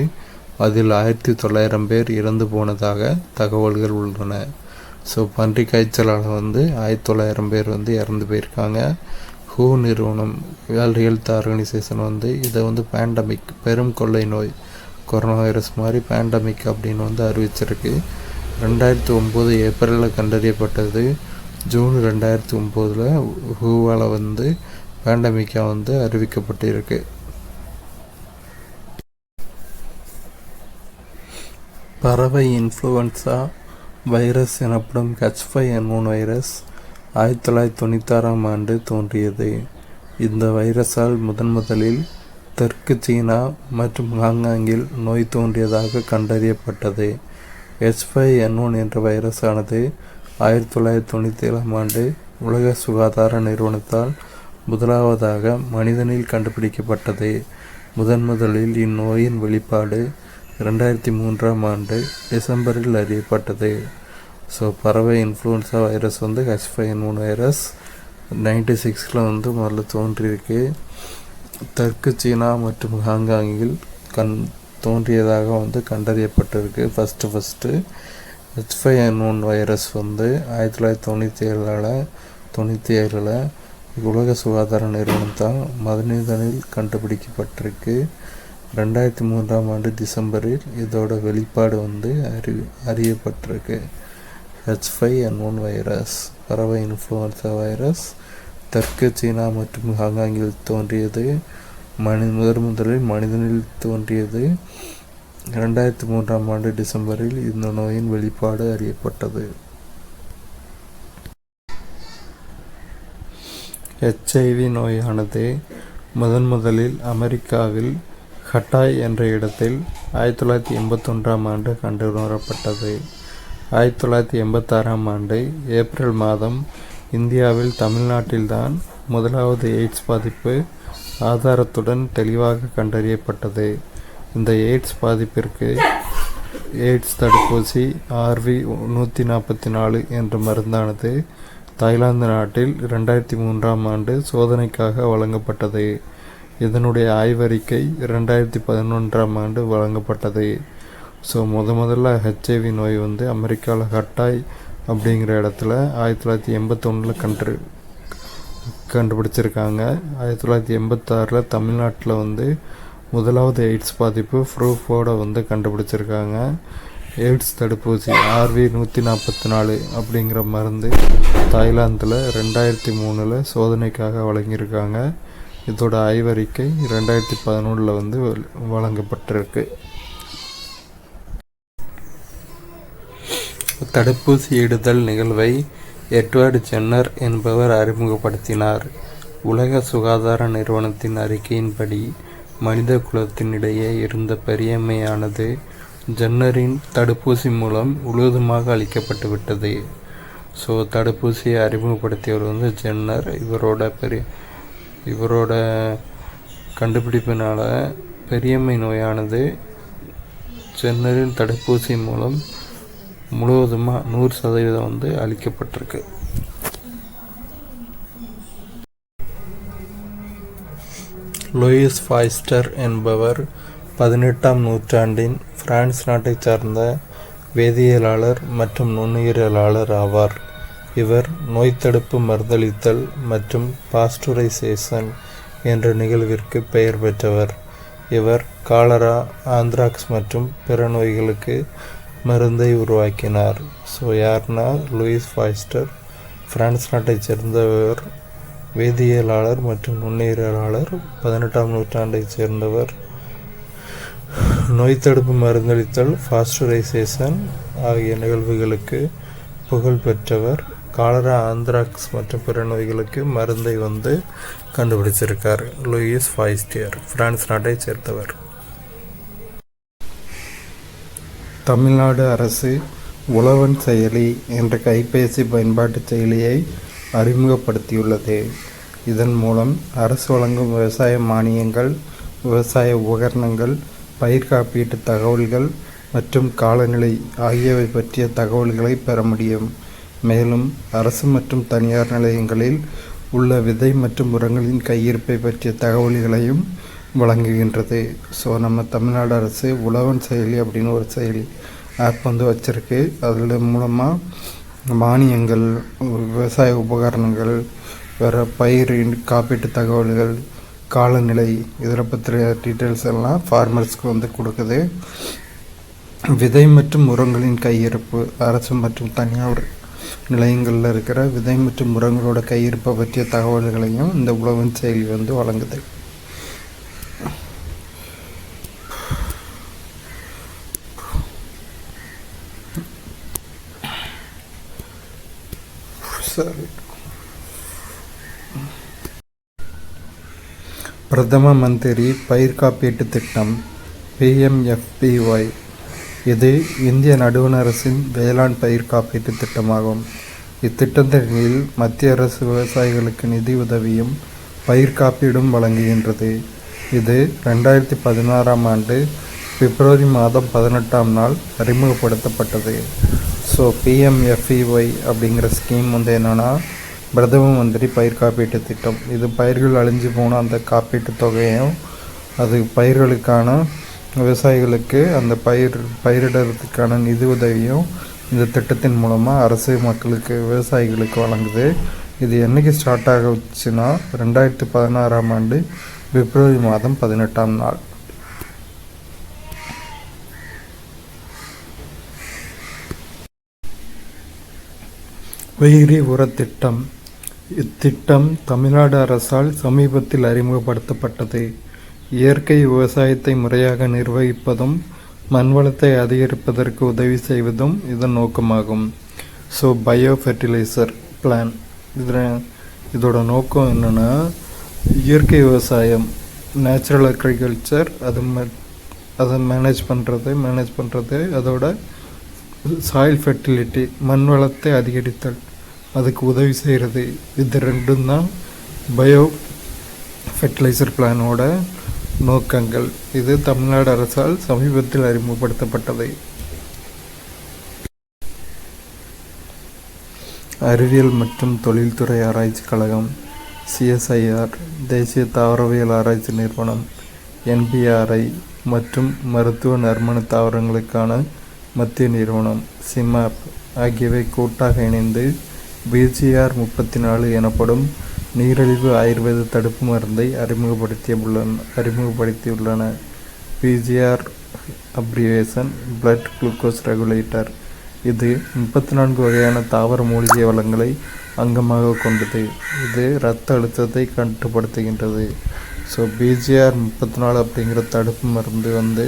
அதில் 1900 பேர் இறந்து போனதாக தகவல்கள் உள்ளன. ஸோ பன்றி காய்ச்சலால் வந்து 1900 பேர் வந்து இறந்து போயிருக்காங்க. ஹூ நிறுவனம், வேர்ல்டு ஹெல்த் ஆர்கனைசேஷன் வந்து இதை வந்து பேண்டமிக், பெரும் கொள்ளை நோய், கொரோனா வைரஸ் மாதிரி பேண்டமிக் அப்படின்னு வந்து அறிவிச்சிருக்கு. 2009 ஏப்ரலில் கண்டறியப்பட்டது. ஜூன் 2009 ஹூவால் வந்து பேண்டமிக்காக வந்து அறிவிக்கப்பட்டிருக்கு. பறவை இன்ஃப்ளூயன்ஸா வைரஸ் எனப்படும் H5N1 வைரஸ் 1996ஆம் ஆண்டு தோன்றியது. இந்த வைரஸால் முதலில் தெற்கு சீனா மற்றும் ஹாங்காங்கில் நோய் தோன்றியதாக கண்டறியப்பட்டது. H5N1 என்ற வைரஸானது 1997ஆம் ஆண்டு உலக சுகாதார நிறுவனத்தால் முதலாவதாக மனிதனில் கண்டுபிடிக்கப்பட்டது. முதலில் இந்நோயின் வெளிப்பாடு 2003ஆம் ஆண்டு டிசம்பரில் அறியப்பட்டது. ஸோ பறவை இன்ஃப்ளூயன்ஸா வைரஸ் வந்து H5N1 வைரஸ் 96ல் வந்து முதல்ல தோன்றியிருக்கு. தெற்கு சீனா மற்றும் ஹாங்காங்கில் தோன்றியதாக வந்து கண்டறியப்பட்டிருக்கு. ஃபஸ்ட்டு H5N1 வைரஸ் வந்து 1997 உலக சுகாதார நிறுவனத்தால் மனிதனில் கண்டுபிடிக்கப்பட்டிருக்கு. 2003ஆம் ஆண்டு டிசம்பரில் இதோட வெளிப்பாடு வந்து அறியப்பட்டிருக்கு. H5N1 வைரஸ் பறவை இன்ஃப்ளூயன்ஸா வைரஸ் தெற்கு சீனா மற்றும் ஹாங்காங்கில் தோன்றியது. முதலில் மனிதனில் தோன்றியது. 2003ஆம் ஆண்டு டிசம்பரில் இந்த நோயின் வெளிப்பாடு அறியப்பட்டது. HIV நோயானது முதலில் அமெரிக்காவில் ஹட்டாய் என்ற இடத்தில் 1981ஆம் ஆண்டு கண்டுணரப்பட்டது. 1986ஆம் ஆண்டு ஏப்ரல் மாதம் இந்தியாவில் தமிழ்நாட்டில்தான் முதலாவது எய்ட்ஸ் பாதிப்பு ஆதாரத்துடன் தெளிவாக கண்டறியப்பட்டது. இந்த எய்ட்ஸ் பாதிப்பிற்கு எய்ட்ஸ் தடுப்பூசி RV-144 என்ற மருந்தானது தாய்லாந்து நாட்டில் 2003ஆம் ஆண்டு சோதனைக்காக வழங்கப்பட்டது. இதனுடைய ஆய்வறிக்கை 2011ஆம் ஆண்டு வழங்கப்பட்டது. ஸோ முதல்ல HIV நோய் அமெரிக்காவில் ஹட்டாய் அப்படிங்கிற இடத்துல 1981 கண்டுபிடிச்சிருக்காங்க. 1986 தமிழ்நாட்டில் முதலாவது எய்ட்ஸ் பாதிப்பு ப்ரூஃபோடு கண்டுபிடிச்சிருக்காங்க. எய்ட்ஸ் தடுப்பூசி RV-144 அப்படிங்கிற மருந்து தாய்லாந்தில் 2003 சோதனைக்காக வழங்கியிருக்காங்க. இதோட ஆய்வறிக்கை 2011 வழங்கப்பட்டிருக்கு. தடுப்பூசி இடுதல் நிகழ்வை எட்வர்ட் ஜென்னர் என்பவர் அறிமுகப்படுத்தினார். உலக சுகாதார நிறுவனத்தின் அறிக்கையின்படி மனித குலத்தினிடையே இருந்த பெரியம்மையானது ஜென்னரின் தடுப்பூசி மூலம் முழுவதுமாக அளிக்கப்பட்டுவிட்டது. ஸோ தடுப்பூசியை அறிமுகப்படுத்தியவர் ஜென்னர். இவரோட கண்டுபிடிப்பினால் பெரியம்மை நோயானது ஜென்னரின் தடுப்பூசி மூலம் முழுவதுமாக 100% அளிக்கப்பட்டிருக்கு. லூயிஸ் பாஸ்டர் என்பவர் 18ஆம் நூற்றாண்டின் பிரான்ஸ் நாட்டைச் சார்ந்த வேதியியலாளர் மற்றும் நுண்ணுயிரியலாளர் ஆவார். இவர் நோய் தடுப்பு மருந்தளித்தல் மற்றும் பாஸ்டுரைசேஷன் என்ற நிகழ்விற்கு பெயர் பெற்றவர். இவர் காலரா, ஆந்த்ராக்ஸ் மற்றும் பிற நோய்களுக்கு மருந்தை உருவாக்கினார். ஸோ யார்னா லூயிஸ் பாஸ்டர், பிரான்ஸ் நாட்டைச் சேர்ந்தவர், வேதியியலாளர் மற்றும் நுண்ணுயிரியலாளர், 18ஆம் நூற்றாண்டைச் சேர்ந்தவர். நோய் தடுப்பு மருந்தளித்தல், பாஸ்டுரைசேஷன் ஆகிய நிகழ்வுகளுக்கு புகழ் பெற்றவர். காலரா, ஆந்த்ராக்ஸ் மற்றும் பிற நோய்களுக்கு மருந்தை கண்டுபிடிச்சிருக்கார். லூயிஸ் பாஸ்டியர் பிரான்ஸ் நாட்டைச் சேர்ந்தவர். தமிழ்நாடு அரசு உழவன் செயலி என்ற கைபேசி பயன்பாட்டு செயலியை அறிமுகப்படுத்தியுள்ளது. இதன் மூலம் அரசு வழங்கும் விவசாய மானியங்கள், விவசாய உபகரணங்கள், பயிர் காப்பீட்டு தகவல்கள் மற்றும் காலநிலை ஆகியவை பற்றிய தகவல்களை பெற முடியும். மேலும் அரசு மற்றும் தனியார் நிலையங்களில் உள்ள விதை மற்றும் உரங்களின் கையிருப்பை பற்றிய தகவல்களையும் வழங்குகின்றது. ஸோ நம்ம தமிழ்நாடு அரசு உழவன் செயலி அப்படின்னு ஒரு செயலி ஆப் வச்சுருக்கு. அதில் மூலமாக மானியங்கள், விவசாய உபகரணங்கள், வேறு பயிரின் காப்பீட்டு தகவல்கள், காலநிலை இதில் பற்றிய டீட்டெயில்ஸ் எல்லாம் ஃபார்மர்ஸ்க்கு கொடுக்குது. விதை மற்றும் உரங்களின் கையிருப்பு, அரசு மற்றும் தனியார் நிலையங்களில் இருக்கிற விதை மற்றும் உரங்களோட கையிருப்பை பற்றிய தகவல்களையும் இந்த உழவன் செயலி வழங்குது. பிரதம மந்திரி பயிர் காப்பீட்டு திட்டம் PMFBY. இது இந்திய நடுவண் அரசின் வேளாண் பயிர் காப்பீட்டு திட்டமாகும். இத்திட்டத்தின் கீழ் மத்திய அரசு விவசாயிகளுக்கு நிதி உதவியும் பயிர் காப்பீடும் வழங்குகின்றது. இது 2016ஆம் ஆண்டு பிப்ரவரி மாதம் 18ஆம் நாள் அறிமுகப்படுத்தப்பட்டது. ஸோ PMFBY அப்படிங்கிற ஸ்கீம் என்னென்னா, பிரதம மந்திரி பயிர் காப்பீட்டு திட்டம். இது பயிர்கள் அழிஞ்சு போன அந்த காப்பீட்டு தொகையும், அது பயிர்களுக்கான விவசாயிகளுக்கு அந்த பயிரிடுறதுக்கான நிதி உதவியும் இந்த திட்டத்தின் மூலமாக அரசு மக்களுக்கு, விவசாயிகளுக்கு வழங்குது. இது என்றைக்கு ஸ்டார்ட் ஆகுச்சுன்னா 2016ஆம் ஆண்டு பிப்ரவரி மாதம் 18ஆம் நாள். உயிரி உரத்திட்டம். இத்திட்டம் தமிழ்நாடு அரசால் சமீபத்தில் அறிமுகப்படுத்தப்பட்டது. இயற்கை விவசாயத்தை முறையாக நிர்வகிப்பதும் மண்வளத்தை அதிகரிப்பதற்கு உதவி செய்வதும் இதன் நோக்கமாகும். ஸோ பயோ ஃபெர்டிலைசர் பிளான், இதோட நோக்கம் என்னென்னா, இயற்கை விவசாயம், நேச்சுரல் அக்ரிகல்ச்சர், அதை மேனேஜ் பண்ணுறது, அதோட சாயில் ஃபெர்டிலிட்டி, மண் வளத்தை அதிகரித்தல், அதுக்கு உதவி செய்கிறது. இது ரெண்டும் தான் பயோ ஃபெர்டிலைசர் பிளானோட நோக்கங்கள். இது தமிழ்நாடு அரசால் சமீபத்தில் அறிமுகப்படுத்தப்பட்டது. அறிவியல் மற்றும் தொழில்துறை ஆராய்ச்சி கழகம், சிஎஸ்ஐஆர், தேசிய தாவரவியல் ஆராய்ச்சி நிறுவனம், என்பிஆர்ஐ மற்றும் மருத்துவ நறுமண தாவரங்களுக்கான மத்திய நிறுவனம் சிமாப் ஆகியவை கூட்டாக இணைந்து BGR-34 எனப்படும் நீரிழிவு ஆயுர்வேத தடுப்பு மருந்தை அறிமுகப்படுத்தியுள்ளன. BGR abbreviation blood glucose regulator. இது 34 வகையான தாவர மூலிகை வளங்களை அங்கமாக கொண்டது. இது இரத்த அழுத்தத்தை கட்டுப்படுத்துகின்றது. BGR-34 அப்படிங்கிற தடுப்பு மருந்து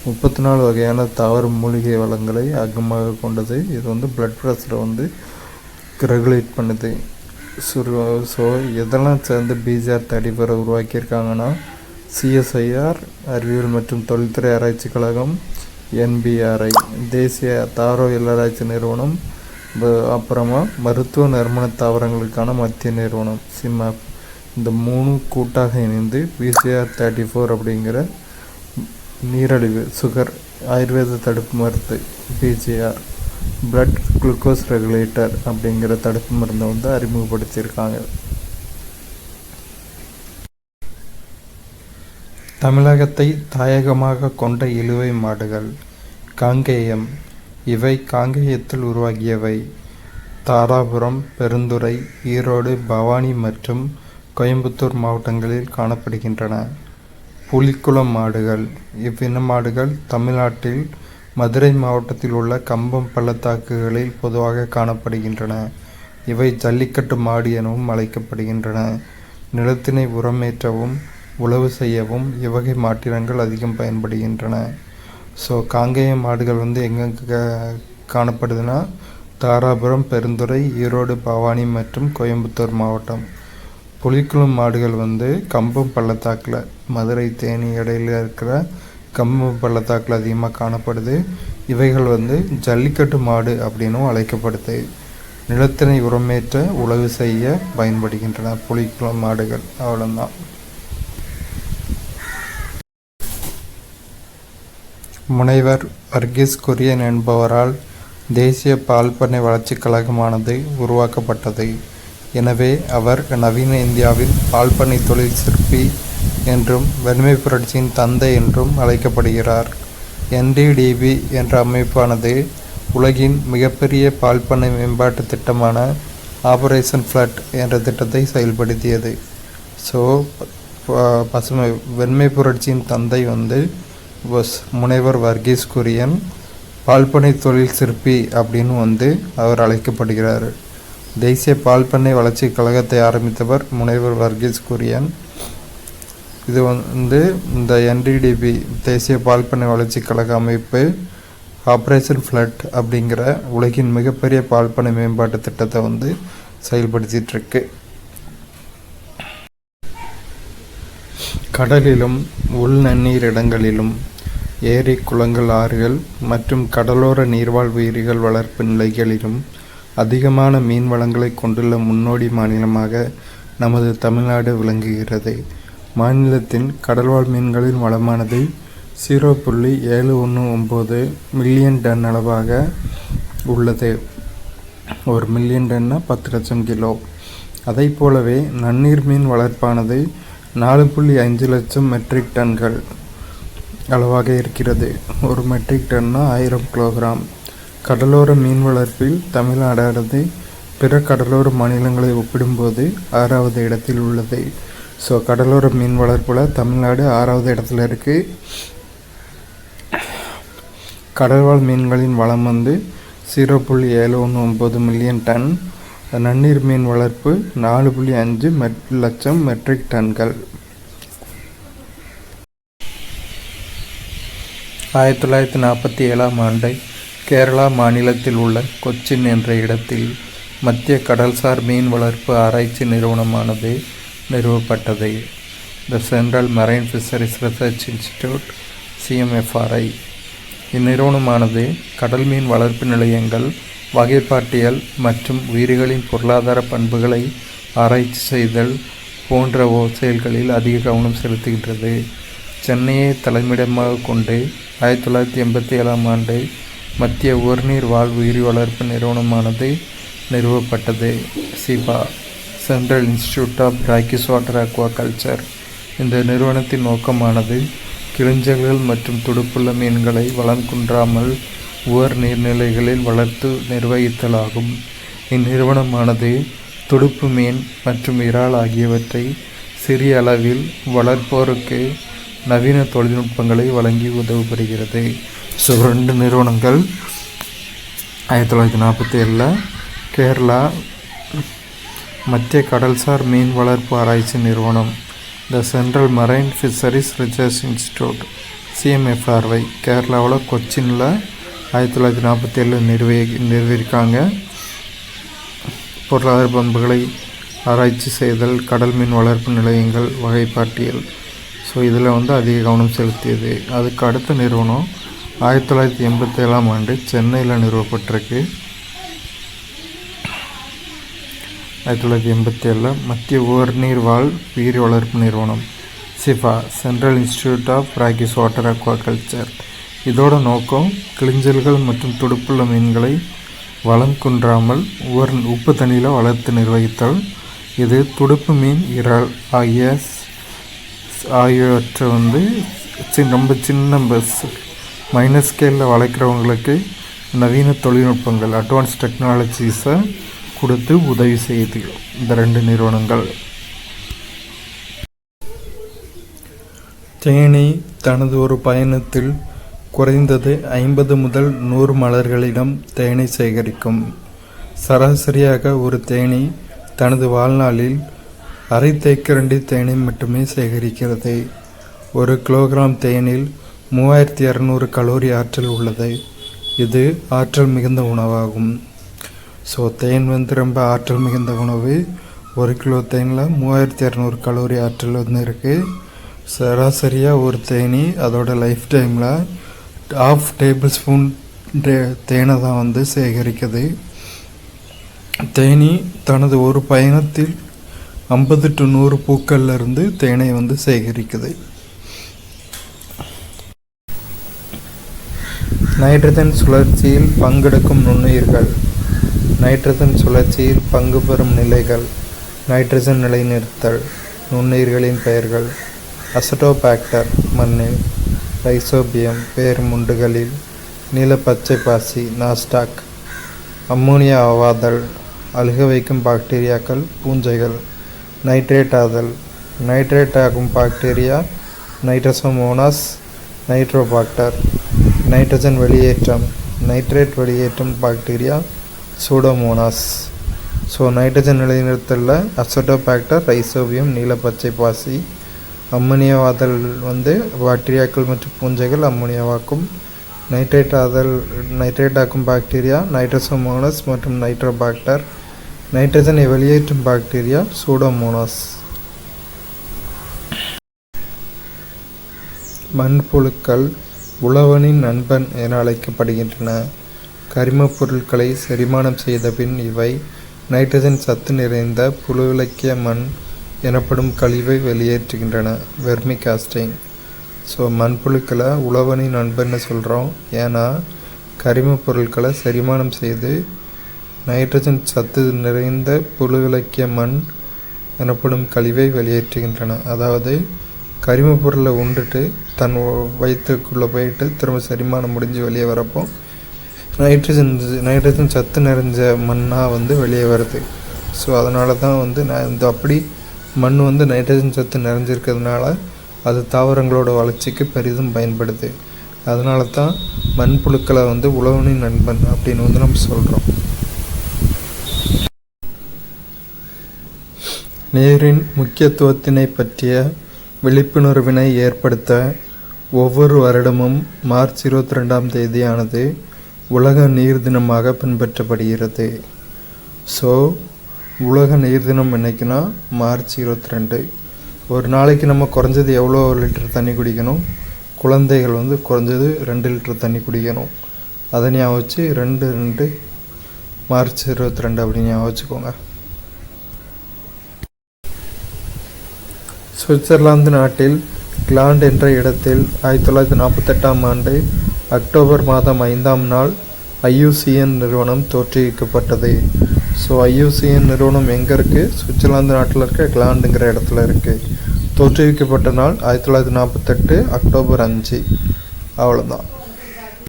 34 வகையான தாவர மூலிகை வளங்களை அங்கமாக கொண்டது. இது பிளட் ப்ரெஷரை ரெகுலேட் பண்ணுது. இதெல்லாம் சேர்ந்து BGR-34 உருவாக்கியிருக்காங்கன்னா சிஎஸ்ஐஆர் அறிவியல் மற்றும் தொழில்துறை ஆராய்ச்சி கழகம், என்பிஆர்ஐ தேசிய தாவரவியல் ஆராய்ச்சி நிறுவனம், அப்புறமா மருத்துவ நறுமண தாவரங்களுக்கான மத்திய நிறுவனம் சிமாப். இந்த 3 கூட்டாக இணைந்து BGR-34 அப்படிங்கிற நீரிழிவு சுகர் ஆயுர்வேத தடுப்பு மருந்து BGR பிளட் குளுக்கோஸ் ரெகுலேட்டர் அப்படிங்கிற தடுப்பு மருந்தை அறிமுகப்படுத்தியிருக்காங்க. தமிழகத்தை தாயகமாக கொண்ட இழுவை மாடுகள் காங்கேயம். இவை காங்கேயத்தில் உருவாகியவை. தாராபுரம், பெருந்துறை, ஈரோடு, பவானி மற்றும் கோயம்புத்தூர் மாவட்டங்களில் காணப்படுகின்றன. புலிக்குளம் மாடுகள். இவ்வின மாடுகள் தமிழ்நாட்டில் மதுரை மாவட்டத்தில் உள்ள கம்பம் பள்ளத்தாக்குகளில் பொதுவாக காணப்படுகின்றன. இவை ஜல்லிக்கட்டு மாடு எனவும் அழைக்கப்படுகின்றன. நிலத்தினை உரமேற்றவும் உழவு செய்யவும் இவ்வகை மாட்டினங்கள் அதிகம் பயன்படுகின்றன. காங்கேய மாடுகள் எங்கே காணப்படுதுன்னா தாராபுரம், பெருந்துறை, ஈரோடு, பவானி மற்றும் கோயம்புத்தூர் மாவட்டம். புலிக்குளம் மாடுகள் கம்பம் பள்ளத்தாக்கில், மதுரை தேனி இடையில் இருக்கிற கம்பம் பள்ளத்தாக்கில் அதிகமாக காணப்படுது. இவைகள் ஜல்லிக்கட்டு மாடு அப்படின்னும் அழைக்கப்படுது. நிலத்தினை உரமேற்ற உழவு செய்ய பயன்படுகின்றன புலிக்குளம் மாடுகள். அவ்வளோதான். முனைவர் வர்கீஸ் குரியன் என்பவரால் தேசிய பால் பண்ணை வளர்ச்சிக் கழகமானது உருவாக்கப்பட்டது. எனவே அவர் நவீன இந்தியாவின் பால் பண்ணை தொழில் சிற்பி என்றும் வெண்மை புரட்சியின் தந்தை என்றும் அழைக்கப்படுகிறார். NDDB என்ற அமைப்பானது உலகின் மிகப்பெரிய பால் பண்ணை மேம்பாட்டு திட்டமான ஆபரேஷன் ஃப்ளட் என்ற திட்டத்தை செயல்படுத்தியது. வெண்மை புரட்சியின் தந்தை முனைவர் வர்கீஸ் குரியன். பால்பண்ணை தொழில் சிற்பி அப்படின்னு அவர் அழைக்கப்படுகிறார். தேசிய பால் பண்ணை வளர்ச்சி கழகத்தை ஆரம்பித்தவர் முனைவர் வர்கீஸ் குரியன். இது இந்த NDDB தேசிய பால் பண்ணை வளர்ச்சி கழக அமைப்பு ஆப்ரேஷன் ஃப்ளட் அப்படிங்கிற உலகின் மிகப்பெரிய பால் பண்ணை மேம்பாட்டு திட்டத்தை செயல்படுத்திட்டு இருக்கு. கடலிலும் உள்நன்னீர் இடங்களிலும் ஏரி, குளங்கள், ஆறுகள் மற்றும் கடலோர நீர்வாழ் உயிரிகள் வளர்ப்பு நிலைகளிலும் அதிகமான மீன் வளங்களை கொண்டுள்ள முன்னோடி மாநிலமாக நமது தமிழ்நாடு விளங்குகிறது. மாநிலத்தின் கடல்வாழ் மீன்களின் வளமானது 0.719 மில்லியன் டன் அளவாக உள்ளது. 1 மில்லியன் டன்னா 10 லட்சம் கிலோ. அதை போலவே நன்னீர் மீன் வளர்ப்பானது 4.5 லட்சம் மெட்ரிக் டன்கள் அளவாக இருக்கிறது. 1 மெட்ரிக் டன்னா 1000 கிலோகிராம். கடலோர மீன் வளர்ப்பில் தமிழ்நாடானது பிற கடலோர மாநிலங்களை ஒப்பிடும்போது 6வது இடத்தில் உள்ளது. கடலோர மீன் வளர்ப்பில் தமிழ்நாடு 6வது இடத்துல இருக்குது. கடல்வாழ் மீன்களின் வளம் 0.719 மில்லியன் டன். நன்னீர் மீன் வளர்ப்பு 4.5 லட்சம் மெட்ரிக் டன்கள். 1947ஆம் ஆண்டு கேரளா மாநிலத்தில் உள்ள கொச்சின் என்ற இடத்தில் மத்திய கடல்சார் மீன் வளர்ப்பு ஆராய்ச்சி நிறுவனமானது நிறுவப்பட்டது. The central marine fisheries research institute CMFRI. இந்நிறுவனமானது கடல் மீன் வளர்ப்பு நிலையங்கள் வகைப்பாட்டியல் மற்றும் உயிரிகளின் பொருளாதார பண்புகளை ஆராய்ச்சி செய்தல் போன்ற செயல்களில் அதிக கவனம் செலுத்துகின்றது. சென்னையை தலைமையிடமாக கொண்டு 1987ஆம் ஆண்டு மத்திய உவர்நீர் வாழ் உயிரி வளர்ப்பு நிறுவனமானது நிறுவப்பட்டது. CIBA, central institute of brackish water aquaculture. இந்த நிறுவனத்தின் நோக்கமானது கிளிஞ்சல்கள் மற்றும் துடுப்புள்ள மீன்களை வளம் குன்றாமல் உவர் நீர்நிலைகளில் வளர்த்து நிர்வகித்தலாகும். இந்நிறுவனமானது துடுப்பு மீன் மற்றும் இறால் ஆகியவற்றை சிறிய அளவில் வளர்ப்போருக்கு நவீன தொழில்நுட்பங்களை வழங்கி உதவி பெறுகிறது. ஸோ 2 நிறுவனங்கள் 1947 கேரளா மத்திய கடல்சார் மீன் வளர்ப்பு ஆராய்ச்சி நிறுவனம், the central marine fisheries research institute CMFRY கேரளாவில் கொச்சினில் 1947 நிறுவியிருக்காங்க. பொருளாதார பண்புகளை ஆராய்ச்சி செய்தல், கடல் மீன் வளர்ப்பு நிலையங்கள், வகைப்பாட்டியல். ஸோ இதில் அதிக கவனம் செலுத்தியது. அதுக்கு அடுத்த நிறுவனம் 1987ஆம் ஆண்டு சென்னையில் நிறுவப்பட்டிருக்கு. 1987 மத்திய உவர்நீர் வாழ் உயிரி வளர்ப்பு நிறுவனம், CIFA, central institute of brackish water aquaculture. இதோட நோக்கம் கிளிஞ்சல்கள் மற்றும் துடுப்புள்ள மீன்களை வளம் குன்றாமல் உப்பு தண்ணியில் வளர்த்து நிர்வகித்தல். இது துடுப்பு மீன், இறால் ஆகியவற்றை ரொம்ப சின்ன மைனஸ் ஸ்கேலில் வளர்க்குறவங்களுக்கு நவீன தொழில்நுட்பங்கள், அட்வான்ஸ் டெக்னாலஜிஸை கொடுத்து உதவி செய்யுது இந்த 2 நிறுவனங்கள். தேனி தனது ஒரு பயணத்தில் குறைந்தது 50 முதல் 100 மலர்களிடம் தேனை சேகரிக்கும். சராசரியாக ஒரு தேனி தனது வாழ்நாளில் அரை தேக்கரண்டி தேனை மட்டுமே சேகரிக்கிறது. 1 கிலோகிராம் தேனில் 3200 கலோரி ஆற்றல் உள்ளது. இது ஆற்றல் மிகுந்த உணவாகும். ஸோ தேன் ரொம்ப ஆற்றல் மிகுந்த உணவு. 1 கிலோ தேனில் 3200 கலோரி ஆற்றல் இருக்குது. சராசரியாக ஒரு தேனி அதோட லைஃப் டைமில் 1/2 டேபிள் ஸ்பூன் தேனை தான் சேகரிக்குது. தேனி தனது ஒரு பயணத்தில் 50 to 100 பூக்கள்லேருந்து தேனை சேகரிக்குது. நைட்ரஜன் சுழற்சியில் பங்கெடுக்கும் நுண்ணுயிர்கள். நைட்ரஜன் சுழற்சியில் பங்கு பெறும் நிலைகள். நைட்ரஜன் நிலைநிறுத்தல். நுண்ணுயிர்களின் பெயர்கள்: அசட்டோபாக்டர் மண்ணில், ரைசோபியம் வேர் முண்டுகளில், நீலப்பச்சை பாசி நாஸ்டாக், அம்மோனியா ஆவாதல் அழுக வைக்கும் பாக்டீரியாக்கள் பூஞ்சைகள், நைட்ரேட் ஆதல் நைட்ரேட் ஆகும் பாக்டீரியா நைட்ரோசோமோனாஸ் நைட்ரோபாக்டர், நைட்ரஜன் வெளியேற்றம் நைட்ரேட் வெளியேற்றும் பாக்டீரியா சூடோமோனாஸ். ஸோ நைட்ரஜன் நிலைநிறுத்தலில் அசட்டோபாக்டர், ரைசோபியம், நீலப்பச்சை பாசி, அம்மோனியாவாதல் பாக்டீரியாக்கள் மற்றும் பூஞ்சைகள் அம்மோனியாவாக்கும், நைட்ரேட் ஆக்கும் பாக்டீரியா நைட்ரோசோமோனாஸ் மற்றும் நைட்ரோபாக்டர், நைட்ரஜனை வெளியேற்றும் பாக்டீரியா சூடோமோனாஸ். மண்புழுக்கள் உழவனின் நண்பன் என அழைக்கப்படுகின்றன. கரிமப் பொருட்களை செரிமானம் செய்த பின் இவை நைட்ரஜன் சத்து நிறைந்த புழுவிலக்கிய மண் எனப்படும் கழிவை வெளியேற்றுகின்றன, வெர்மிகாஸ்டிங். ஸோ மண்புழுக்களை உழவனின் நண்பன்னு சொல்கிறோம். ஏன்னா கரிமப் பொருட்களை செரிமானம் செய்து நைட்ரஜன் சத்து நிறைந்த புழுவிலக்கிய மண் எனப்படும் கழிவை வெளியேற்றுகின்றன. அதாவது கரிமப் பொருளை உண்டுட்டு தன் வயிற்றுக்குள்ளே போயிட்டு திரும்ப செரிமானம் முடிஞ்சு வெளியே வரப்போ நைட்ரஜன் சத்து நிறைஞ்ச மண்ணாக வெளியே வருது. ஸோ அதனால தான் நான் அப்படி மண் நைட்ரஜன் சத்து நிறைஞ்சிருக்கிறதுனால அது தாவரங்களோட வளர்ச்சிக்கு பெரிதும் பயன்படுது. அதனால தான் மண்புழுக்களை உழவனின் நண்பன் அப்படின்னு நம்ம சொல்கிறோம். நீரின் முக்கியத்துவத்தினை பற்றிய விழிப்புணர்வினை ஏற்படுத்த ஒவ்வொரு வருடமும் மார்ச் 22ஆம் தேதியானது உலக நீர் தினமாக பின்பற்றப்படுகிறது. ஸோ உலக நீர் தினம் என்னைக்குன்னா மார்ச் 22. ஒரு நாளைக்கு நம்ம குறைஞ்சது எவ்வளோ லிட்டர் தண்ணி குடிக்கணும்? குழந்தைகள் குறைஞ்சது 2 லிட்டர் தண்ணி குடிக்கணும். அதை ஞாபகம் வச்சு 2 மார்ச் 22 அப்படின்னு ஞாபகம் வச்சுக்கோங்க. சுவிட்சர்லாந்து நாட்டில் கிளாண்ட் என்ற இடத்தில் 1948ஆம் ஆண்டு அக்டோபர் மாதம் 5ஆம் நாள் IUCN நிறுவனம் தோற்றுவிக்கப்பட்டது. ஸோ IUCN நிறுவனம் எங்கே இருக்குது? சுவிட்சர்லாந்து நாட்டில் இருக்க கிளாண்டுங்கிற இடத்துல இருக்குது. தோற்றுவிக்கப்பட்ட நாள் 1948 அக்டோபர் 5. அவ்வளோதான்.